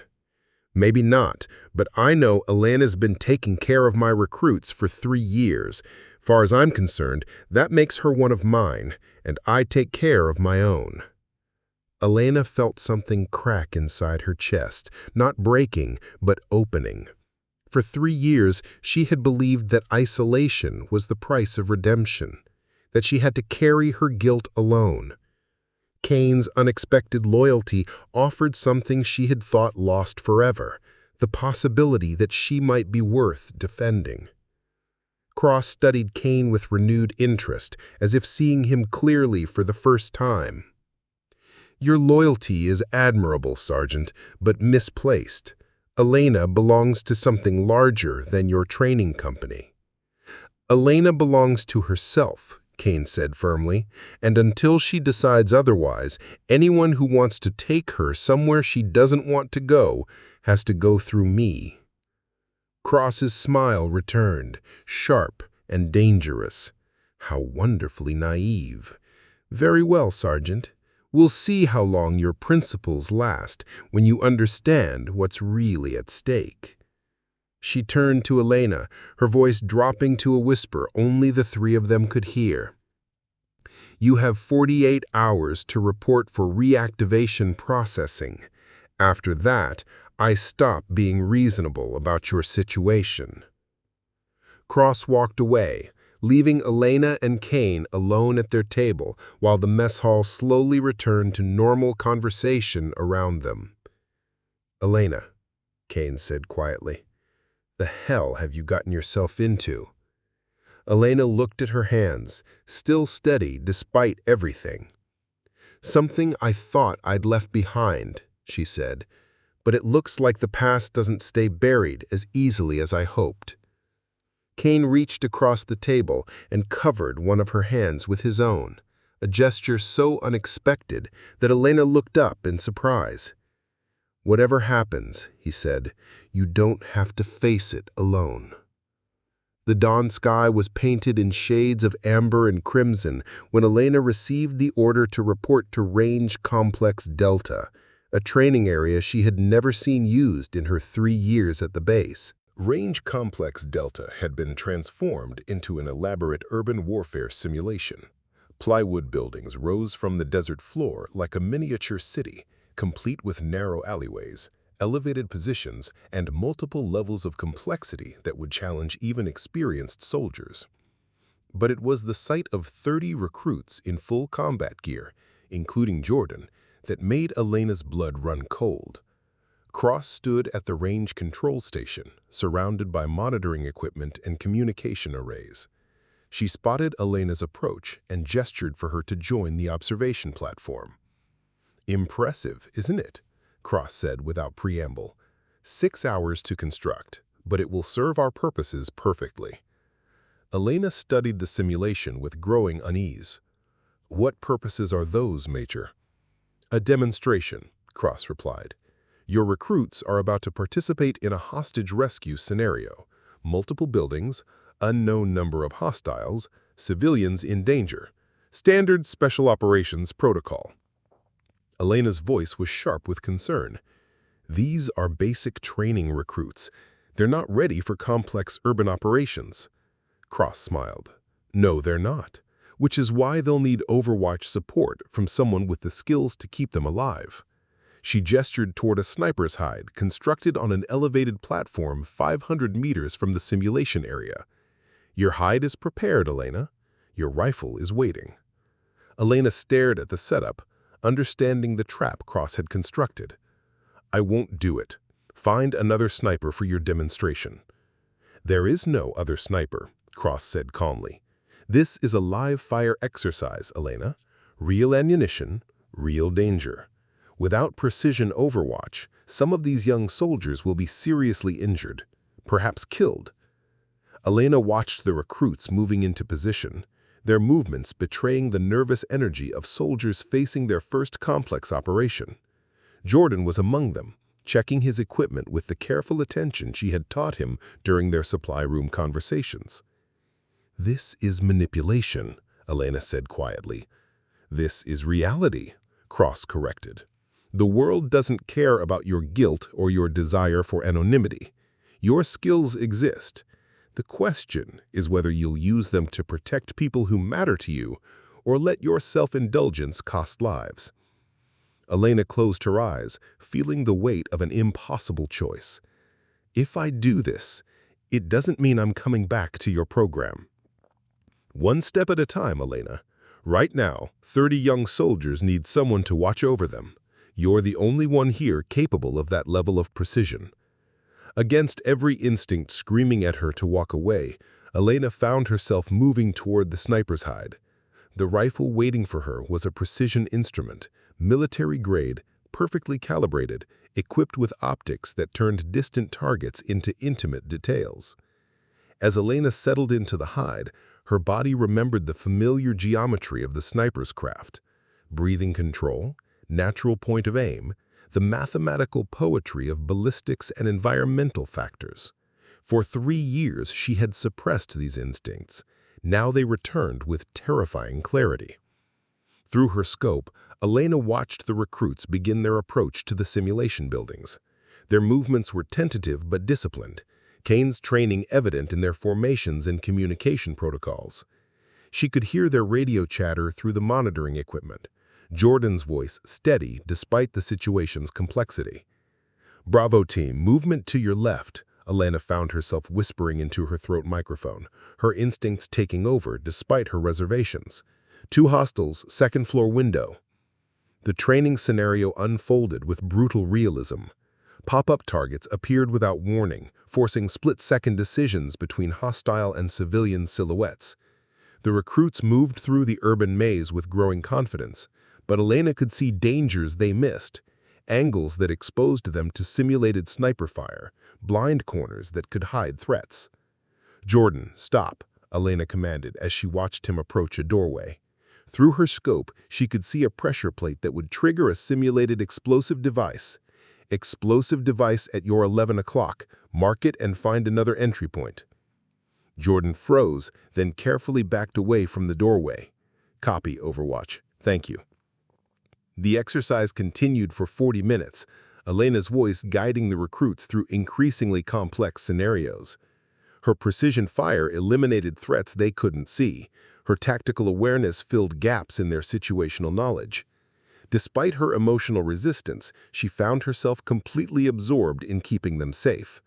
"Maybe not, but I know Elena's been taking care of my recruits for 3 years. Far as I'm concerned, that makes her one of mine, and I take care of my own." Elena felt something crack inside her chest, not breaking, but opening. For 3 years, she had believed that isolation was the price of redemption, that she had to carry her guilt alone. Kane's unexpected loyalty offered something she had thought lost forever, the possibility that she might be worth defending. Cross studied Kane with renewed interest, as if seeing him clearly for the first time. "Your loyalty is admirable, Sergeant, but misplaced. Elena belongs to something larger than your training company." "Elena belongs to herself," Kane said firmly, "and until she decides otherwise, anyone who wants to take her somewhere she doesn't want to go has to go through me." Cross's smile returned, sharp and dangerous. How wonderfully naive. "Very well, Sergeant. We'll see how long your principles last when you understand what's really at stake." She turned to Elena, her voice dropping to a whisper only the 3 of them could hear. "You have 48 hours to report for reactivation processing. After that, I stop being reasonable about your situation." Cross walked away, leaving Elena and Kane alone at their table while the mess hall slowly returned to normal conversation around them. "Elena," Kane said quietly, "the hell have you gotten yourself into?" Elena looked at her hands, still steady despite everything. "Something I thought I'd left behind," she said, "but it looks like the past doesn't stay buried as easily as I hoped." Kane reached across the table and covered one of her hands with his own, a gesture so unexpected that Elena looked up in surprise. "Whatever happens," he said, "you don't have to face it alone." The dawn sky was painted in shades of amber and crimson when Elena received the order to report to Range Complex Delta, a training area she had never seen used in her 3 years at the base. Range Complex Delta had been transformed into an elaborate urban warfare simulation. Plywood buildings rose from the desert floor like a miniature city, complete with narrow alleyways, elevated positions, and multiple levels of complexity that would challenge even experienced soldiers. But it was the sight of 30 recruits in full combat gear, including Jordan, that made Elena's blood run cold. Cross stood at the range control station, surrounded by monitoring equipment and communication arrays. She spotted Elena's approach and gestured for her to join the observation platform. "Impressive, isn't it?" Cross said without preamble. 6 hours to construct, but it will serve our purposes perfectly." Elena studied the simulation with growing unease. "What purposes are those, Major?" "A demonstration," Cross replied. "Your recruits are about to participate in a hostage rescue scenario. Multiple buildings, unknown number of hostiles, civilians in danger. Standard Special Operations Protocol." Elena's voice was sharp with concern. "These are basic training recruits. They're not ready for complex urban operations." Cross smiled. "No, they're not, which is why they'll need Overwatch support from someone with the skills to keep them alive." She gestured toward a sniper's hide constructed on an elevated platform 500 meters from the simulation area. "Your hide is prepared, Elena. Your rifle is waiting." Elena stared at the setup, understanding the trap Cross had constructed. "I won't do it. Find another sniper for your demonstration." "There is no other sniper," Cross said calmly. "This is a live-fire exercise, Elena. Real ammunition, real danger. Without precision overwatch, some of these young soldiers will be seriously injured, perhaps killed." Elena watched the recruits moving into position, their movements betraying the nervous energy of soldiers facing their first complex operation. Jordan was among them, checking his equipment with the careful attention she had taught him during their supply room conversations. "This is manipulation," Elena said quietly. "This is reality," Cross corrected. "The world doesn't care about your guilt or your desire for anonymity. Your skills exist. The question is whether you'll use them to protect people who matter to you or let your self-indulgence cost lives." Elena closed her eyes, feeling the weight of an impossible choice. "If I do this, it doesn't mean I'm coming back to your program." "One step at a time, Elena. Right now, 30 young soldiers need someone to watch over them. You're the only one here capable of that level of precision." Against every instinct screaming at her to walk away, Elena found herself moving toward the sniper's hide. The rifle waiting for her was a precision instrument, military-grade, perfectly calibrated, equipped with optics that turned distant targets into intimate details. As Elena settled into the hide, her body remembered the familiar geometry of the sniper's craft: breathing control, natural point of aim, the mathematical poetry of ballistics and environmental factors. For 3 years she had suppressed these instincts. Now they returned with terrifying clarity. Through her scope, Elena watched the recruits begin their approach to the simulation buildings. Their movements were tentative but disciplined, Kane's training evident in their formations and communication protocols. She could hear their radio chatter through the monitoring equipment, Jordan's voice steady despite the situation's complexity. "Bravo team, movement to your left," Elena found herself whispering into her throat microphone, her instincts taking over despite her reservations. "2 hostiles, 2nd floor window." The training scenario unfolded with brutal realism. Pop-up targets appeared without warning, forcing split-second decisions between hostile and civilian silhouettes. The recruits moved through the urban maze with growing confidence, but Elena could see dangers they missed, angles that exposed them to simulated sniper fire, blind corners that could hide threats. "Jordan, stop," Elena commanded as she watched him approach a doorway. Through her scope, she could see a pressure plate that would trigger a simulated explosive device. "Explosive device at your 11 o'clock. Mark it and find another entry point." Jordan froze, then carefully backed away from the doorway. "Copy, Overwatch. Thank you." The exercise continued for 40 minutes, Elena's voice guiding the recruits through increasingly complex scenarios. Her precision fire eliminated threats they couldn't see. Her tactical awareness filled gaps in their situational knowledge. Despite her emotional resistance, she found herself completely absorbed in keeping them safe.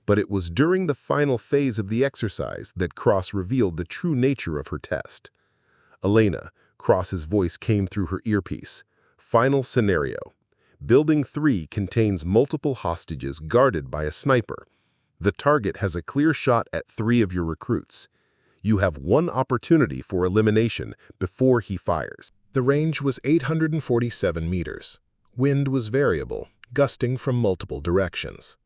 But it was during the final phase of the exercise that Cross revealed the true nature of her test. "Elena," Cross's voice came through her earpiece. "Final scenario. Building 3 contains multiple hostages guarded by a sniper. The target has a clear shot at 3 of your recruits. You have 1 opportunity for elimination before he fires." The range was 847 meters. Wind was variable, gusting from multiple directions.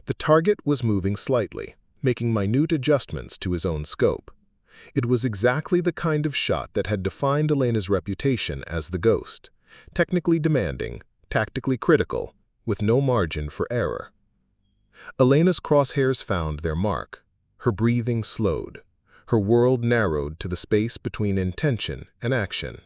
The target was moving slightly, making minute adjustments to his own scope. It was exactly the kind of shot that had defined Elena's reputation as the Ghost. Technically demanding, tactically critical, with no margin for error. Elena's crosshairs found their mark. Her breathing slowed. Her world narrowed to the space between intention and action.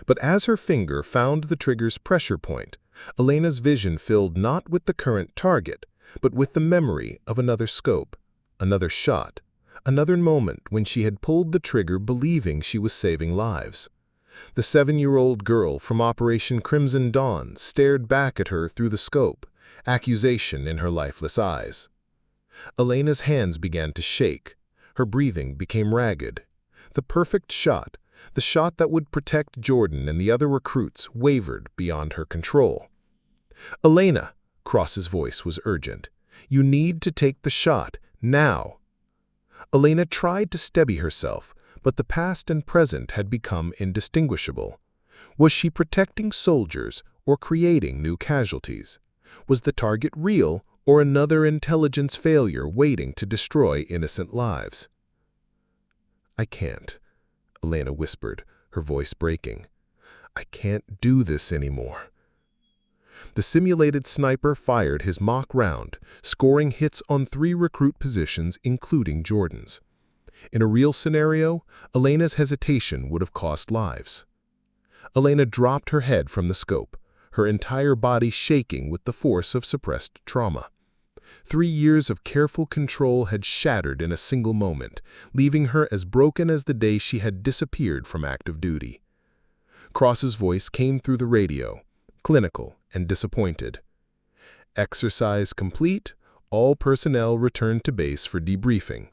But as her finger found the trigger's pressure point, Elena's vision filled not with the current target, but with the memory of another scope, another shot, another moment when she had pulled the trigger believing she was saving lives. The 7-year-old girl from Operation Crimson Dawn stared back at her through the scope, accusation in her lifeless eyes. Elena's hands began to shake. Her breathing became ragged. The perfect shot, the shot that would protect Jordan and the other recruits, wavered beyond her control. "Elena," Cross's voice was urgent. "You need to take the shot, now." Elena tried to steady herself, but the past and present had become indistinguishable. Was she protecting soldiers or creating new casualties? Was the target real or another intelligence failure waiting to destroy innocent lives? "I can't," Elena whispered, her voice breaking. "I can't do this anymore." The simulated sniper fired his mock round, scoring hits on 3 recruit positions, including Jordan's. In a real scenario, Elena's hesitation would have cost lives. Elena dropped her head from the scope, her entire body shaking with the force of suppressed trauma. 3 years of careful control had shattered in a single moment, leaving her as broken as the day she had disappeared from active duty. Cross's voice came through the radio, clinical and disappointed. Exercise complete, all personnel returned to base for debriefing.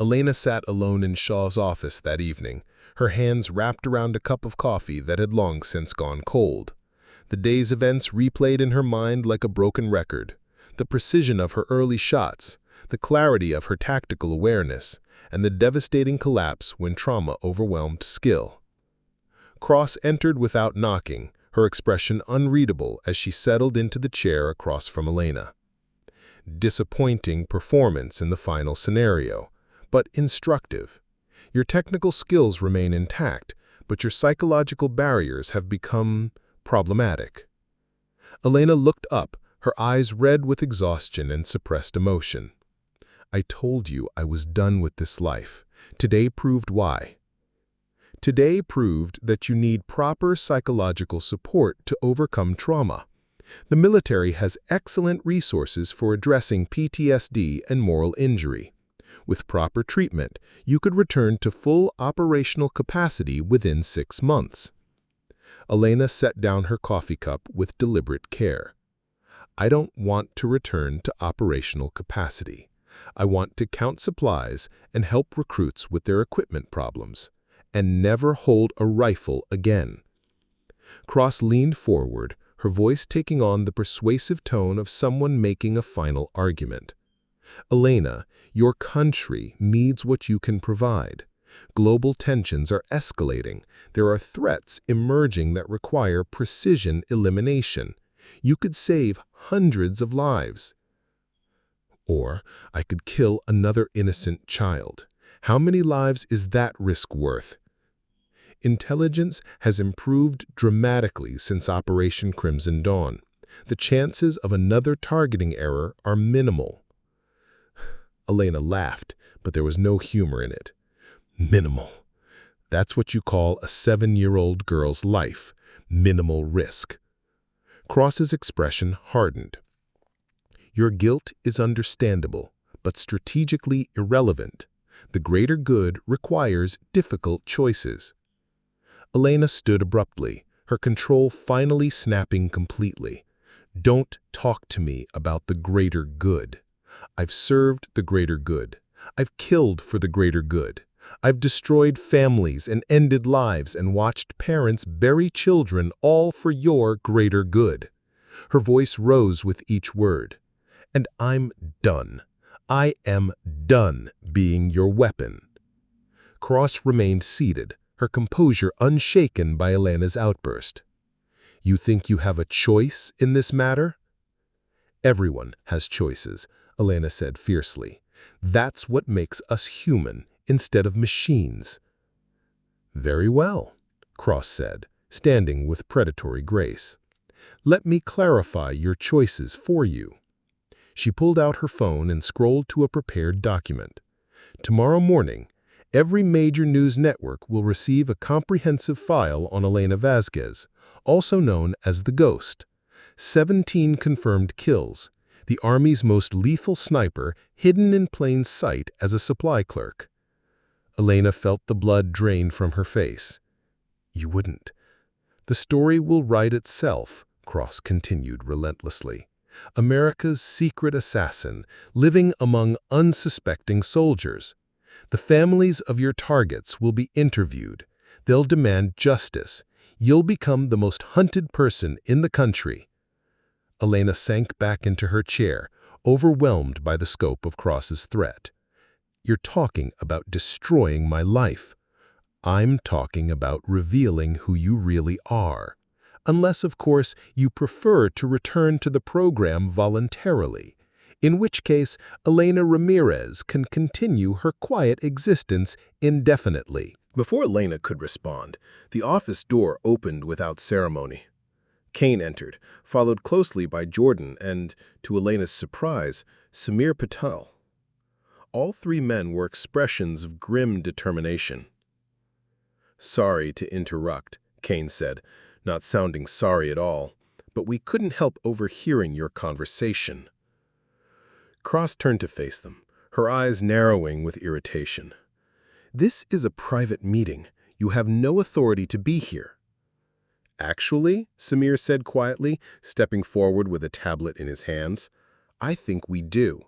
Elena sat alone in Shaw's office that evening, her hands wrapped around a cup of coffee that had long since gone cold. The day's events replayed in her mind like a broken record. The precision of her early shots, the clarity of her tactical awareness, and the devastating collapse when trauma overwhelmed skill. Cross entered without knocking, her expression unreadable as she settled into the chair across from Elena. Disappointing performance in the final scenario, but instructive. Your technical skills remain intact, but your psychological barriers have become problematic. Elena looked up, her eyes red with exhaustion and suppressed emotion. I told you I was done with this life. Today proved why. Today proved that you need proper psychological support to overcome trauma. The military has excellent resources for addressing PTSD and moral injury. With proper treatment, you could return to full operational capacity within 6 months. Elena set down her coffee cup with deliberate care. I don't want to return to operational capacity. I want to count supplies and help recruits with their equipment problems, and never hold a rifle again. Cross leaned forward, her voice taking on the persuasive tone of someone making a final argument. Elena, your country needs what you can provide. Global tensions are escalating. There are threats emerging that require precision elimination. You could save hundreds of lives. Or I could kill another innocent child. How many lives is that risk worth? Intelligence has improved dramatically since Operation Crimson Dawn. The chances of another targeting error are minimal. Elena laughed, but there was no humor in it. Minimal. That's what you call a 7-year-old girl's life. Minimal risk. Cross's expression hardened. Your guilt is understandable, but strategically irrelevant. The greater good requires difficult choices. Elena stood abruptly, her control finally snapping completely. Don't talk to me about the greater good. I've served the greater good. I've killed for the greater good. I've destroyed families and ended lives and watched parents bury children, all for your greater good. Her voice rose with each word. And I'm done. I am done being your weapon. Cross remained seated, her composure unshaken by Elena's outburst. You think you have a choice in this matter? Everyone has choices, Elena said fiercely. That's what makes us human instead of machines. Very well, Cross said, standing with predatory grace. Let me clarify your choices for you. She pulled out her phone and scrolled to a prepared document. Tomorrow morning, every major news network will receive a comprehensive file on Elena Vasquez, also known as the Ghost. 17 confirmed kills, the Army's most lethal sniper hidden in plain sight as a supply clerk. Elena felt the blood drain from her face. You wouldn't. The story will write itself, Cross continued relentlessly. America's secret assassin, living among unsuspecting soldiers. The families of your targets will be interviewed. They'll demand justice. You'll become the most hunted person in the country. Elena sank back into her chair, overwhelmed by the scope of Cross's threat. You're talking about destroying my life. I'm talking about revealing who you really are. Unless, of course, you prefer to return to the program voluntarily, in which case Elena Ramirez can continue her quiet existence indefinitely. Before Elena could respond, the office door opened without ceremony. Kane entered, followed closely by Jordan and, to Elena's surprise, Samir Patel. All three men were expressions of grim determination. "Sorry to interrupt," Kane said, not sounding sorry at all, "but we couldn't help overhearing your conversation." Cross turned to face them, her eyes narrowing with irritation. "This is a private meeting. You have no authority to be here." "Actually," Samir said quietly, stepping forward with a tablet in his hands, "I think we do."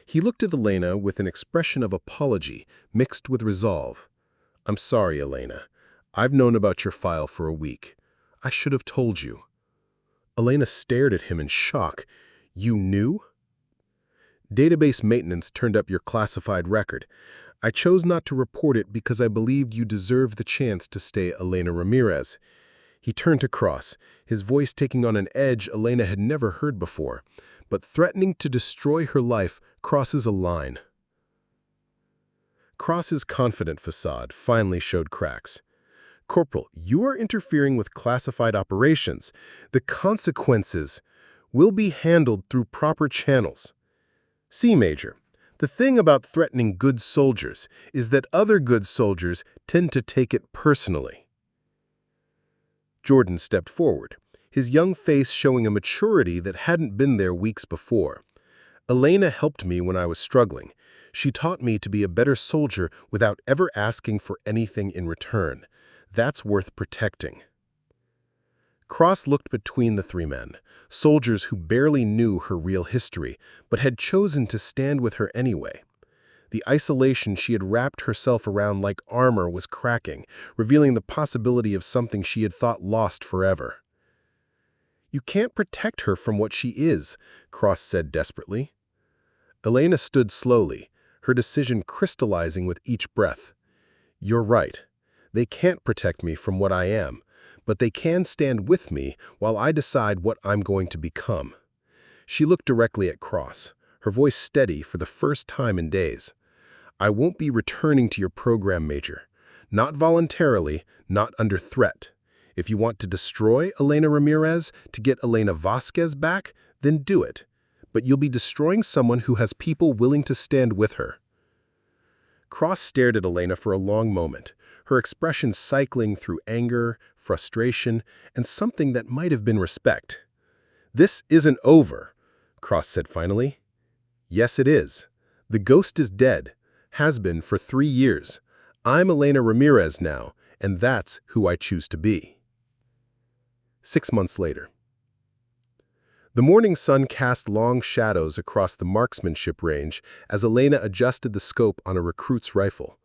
He looked at Elena with an expression of apology mixed with resolve. "I'm sorry, Elena. I've known about your file for a week. I should have told you." Elena stared at him in shock. "You knew?" "Database maintenance turned up your classified record. I chose not to report it because I believed you deserved the chance to stay Elena Ramirez." He turned to Cross, his voice taking on an edge Elena had never heard before, but threatening to destroy her life crosses a line. Cross's confident facade finally showed cracks. "Corporal, you are interfering with classified operations. The consequences will be handled through proper channels." "See, Major, the thing about threatening good soldiers is that other good soldiers tend to take it personally." Jordan stepped forward, his young face showing a maturity that hadn't been there weeks before. "Elena helped me when I was struggling. She taught me to be a better soldier without ever asking for anything in return. That's worth protecting." Cross looked between the three men, soldiers who barely knew her real history, but had chosen to stand with her anyway. The isolation she had wrapped herself around like armor was cracking, revealing the possibility of something she had thought lost forever. "You can't protect her from what she is," Cross said desperately. Elena stood slowly, her decision crystallizing with each breath. "You're right. They can't protect me from what I am, but they can stand with me while I decide what I'm going to become." She looked directly at Cross, her voice steady for the first time in days. "I won't be returning to your program, Major. Not voluntarily, not under threat. If you want to destroy Elena Ramirez to get Elena Vasquez back, then do it. But you'll be destroying someone who has people willing to stand with her." Cross stared at Elena for a long moment, her expression cycling through anger, frustration, and something that might have been respect. "This isn't over," Cross said finally. "Yes, it is. The ghost is dead. Has been for 3 years. I'm Elena Ramirez now, and that's who I choose to be." 6 months later. The morning sun cast long shadows across the marksmanship range as Elena adjusted the scope on a recruit's rifle.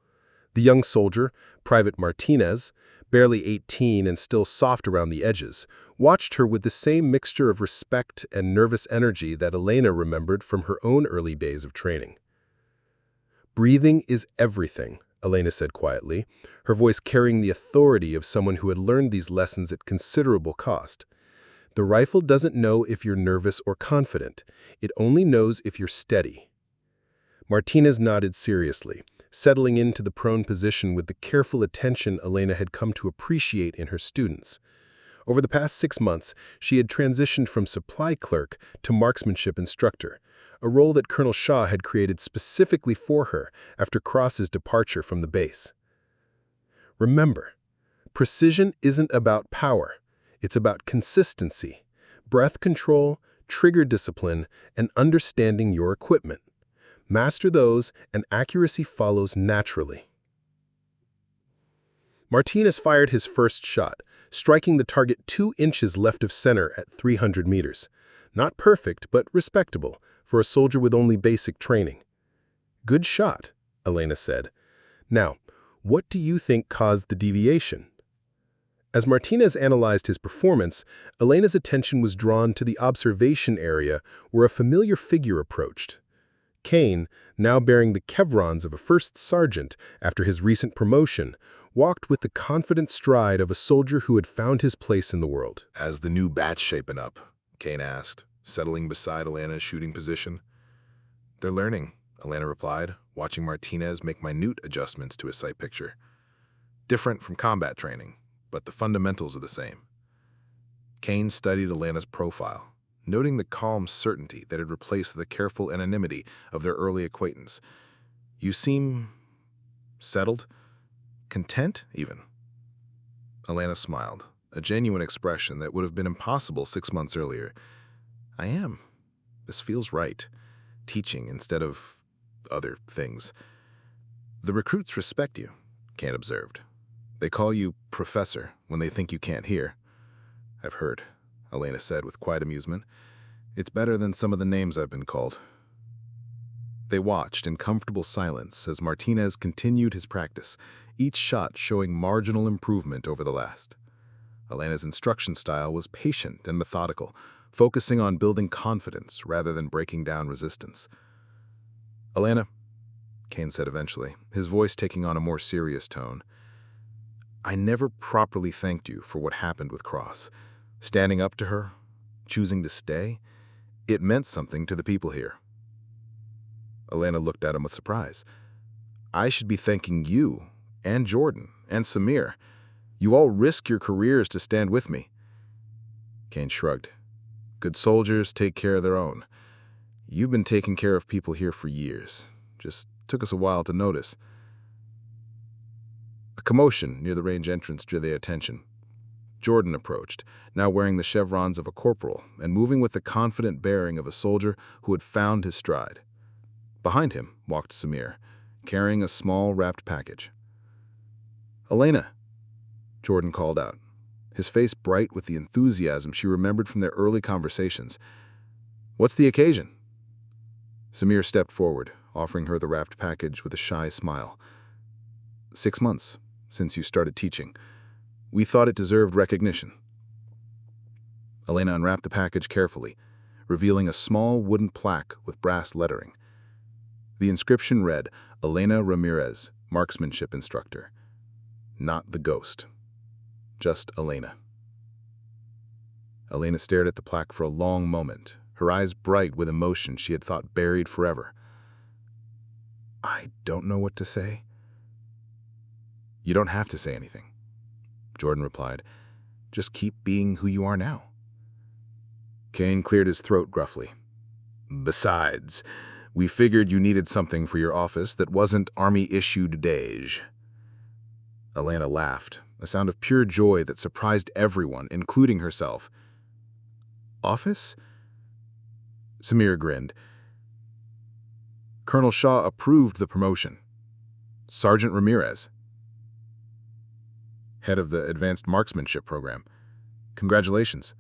The young soldier, Private Martinez, barely 18 and still soft around the edges, watched her with the same mixture of respect and nervous energy that Elena remembered from her own early days of training. "Breathing is everything," Elena said quietly, her voice carrying the authority of someone who had learned these lessons at considerable cost. "The rifle doesn't know if you're nervous or confident. It only knows if you're steady." Martinez nodded seriously, settling into the prone position with the careful attention Elena had come to appreciate in her students. Over the past 6 months, she had transitioned from supply clerk to marksmanship instructor, a role that Colonel Shaw had created specifically for her after Cross's departure from the base. "Remember, precision isn't about power. It's about consistency, breath control, trigger discipline, and understanding your equipment. Master those, and accuracy follows naturally." Martinez fired his first shot, striking the target 2 inches left of center at 300 meters. Not perfect, but respectable for a soldier with only basic training. "Good shot," Elena said. "Now, what do you think caused the deviation?" As Martinez analyzed his performance, Elena's attention was drawn to the observation area where a familiar figure approached. Kane, now bearing the chevrons of a first sergeant after his recent promotion, walked with the confident stride of a soldier who had found his place in the world. "As the new batch shaping up?" Kane asked, settling beside Elena's shooting position. "They're learning," Elena replied, watching Martinez make minute adjustments to his sight picture. "Different from combat training, but the fundamentals are the same." Kane studied Elena's profile, noting the calm certainty that had replaced the careful anonymity of their early acquaintance. You seem settled, content even. Elena smiled, a genuine expression that would have been impossible 6 months earlier. I am. This feels right. Teaching instead of other things. The recruits respect you, Kane observed. They call you Professor when they think you can't hear. I've heard, Elena said with quiet amusement. It's better than some of the names I've been called. They watched in comfortable silence as Martinez continued his practice, each shot showing marginal improvement over the last. Elena's instruction style was patient and methodical, focusing on building confidence rather than breaking down resistance. Elena, Kane said eventually, his voice taking on a more serious tone, I never properly thanked you for what happened with Cross. Standing up to her, choosing to stay, it meant something to the people here. Elena looked at him with surprise. I should be thanking you, and Jordan, and Samir. You all risk your careers to stand with me. Kane shrugged. Good soldiers take care of their own. You've been taking care of people here for years. Just took us a while to notice. A commotion near the range entrance drew their attention. Jordan approached, now wearing the chevrons of a corporal and moving with the confident bearing of a soldier who had found his stride. Behind him walked Samir, carrying a small wrapped package. Elena, Jordan called out, his face bright with the enthusiasm she remembered from their early conversations. What's the occasion? Samir stepped forward, offering her the wrapped package with a shy smile. 6 months since you started teaching. We thought it deserved recognition. Elena unwrapped the package carefully, revealing a small wooden plaque with brass lettering. The inscription read, Elena Ramirez, marksmanship instructor. Not the ghost. Just Elena. Elena stared at the plaque for a long moment, her eyes bright with emotion she had thought buried forever. I don't know what to say. You don't have to say anything, Jordan replied. Just keep being who you are now. Kane cleared his throat gruffly. Besides, we figured you needed something for your office that wasn't Army-issued dege. Elena laughed, a sound of pure joy that surprised everyone, including herself. Office? Samir grinned. Colonel Shaw approved the promotion. Sergeant Ramirez, head of the Advanced Marksmanship Program. Congratulations.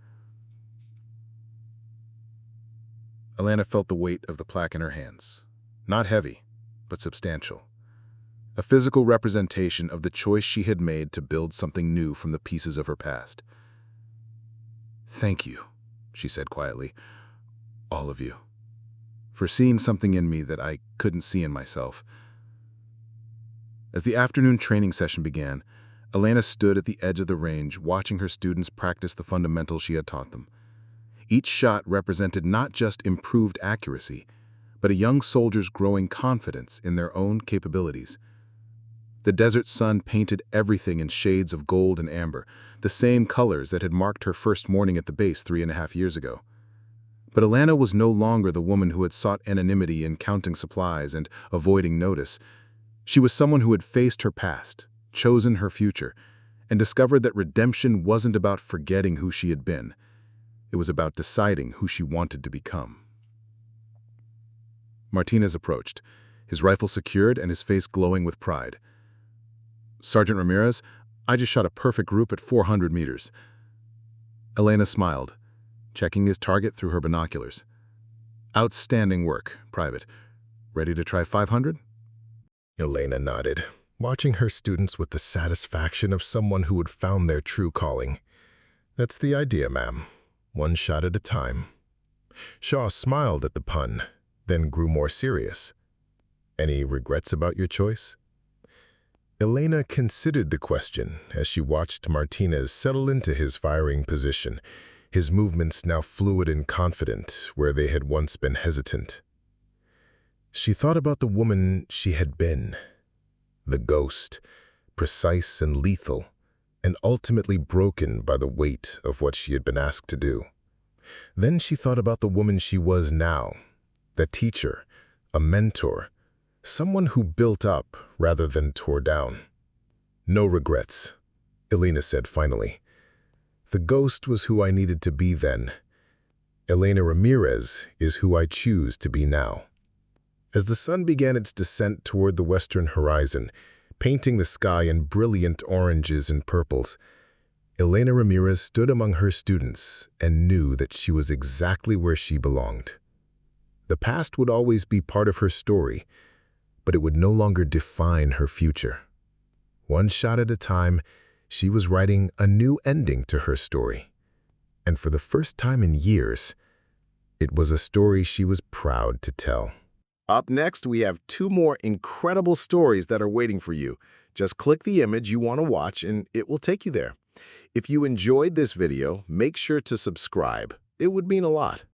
Elena felt the weight of the plaque in her hands. Not heavy, but substantial. A physical representation of the choice she had made to build something new from the pieces of her past. Thank you, she said quietly, all of you, for seeing something in me that I couldn't see in myself. As the afternoon training session began, Elena stood at the edge of the range, watching her students practice the fundamentals she had taught them. Each shot represented not just improved accuracy, but a young soldier's growing confidence in their own capabilities. The desert sun painted everything in shades of gold and amber, the same colors that had marked her first morning at the base 3.5 years ago. But Elena was no longer the woman who had sought anonymity in counting supplies and avoiding notice. She was someone who had faced her past, chosen her future, and discovered that redemption wasn't about forgetting who she had been. It was about deciding who she wanted to become. Martinez approached, his rifle secured and his face glowing with pride. Sergeant Ramirez, I just shot a perfect group at 400 meters. Elena smiled, checking his target through her binoculars. Outstanding work, Private. Ready to try 500? Elena nodded, watching her students with the satisfaction of someone who had found their true calling. That's the idea, ma'am. One shot at a time. Shaw smiled at the pun, then grew more serious. Any regrets about your choice? Elena considered the question as she watched Martinez settle into his firing position, his movements now fluid and confident where they had once been hesitant. She thought about the woman she had been, the ghost, precise and lethal, and ultimately broken by the weight of what she had been asked to do. Then she thought about the woman she was now, the teacher, a mentor, someone who built up rather than tore down. "No regrets," Elena said finally. "The ghost was who I needed to be then. Elena Ramirez is who I choose to be now." As the sun began its descent toward the western horizon, painting the sky in brilliant oranges and purples, Elena Ramirez stood among her students and knew that she was exactly where she belonged. The past would always be part of her story, but it would no longer define her future. One shot at a time, she was writing a new ending to her story. And for the first time in years, it was a story she was proud to tell. Up next, we have 2 more incredible stories that are waiting for you. Just click the image you want to watch and it will take you there. If you enjoyed this video, make sure to subscribe. It would mean a lot.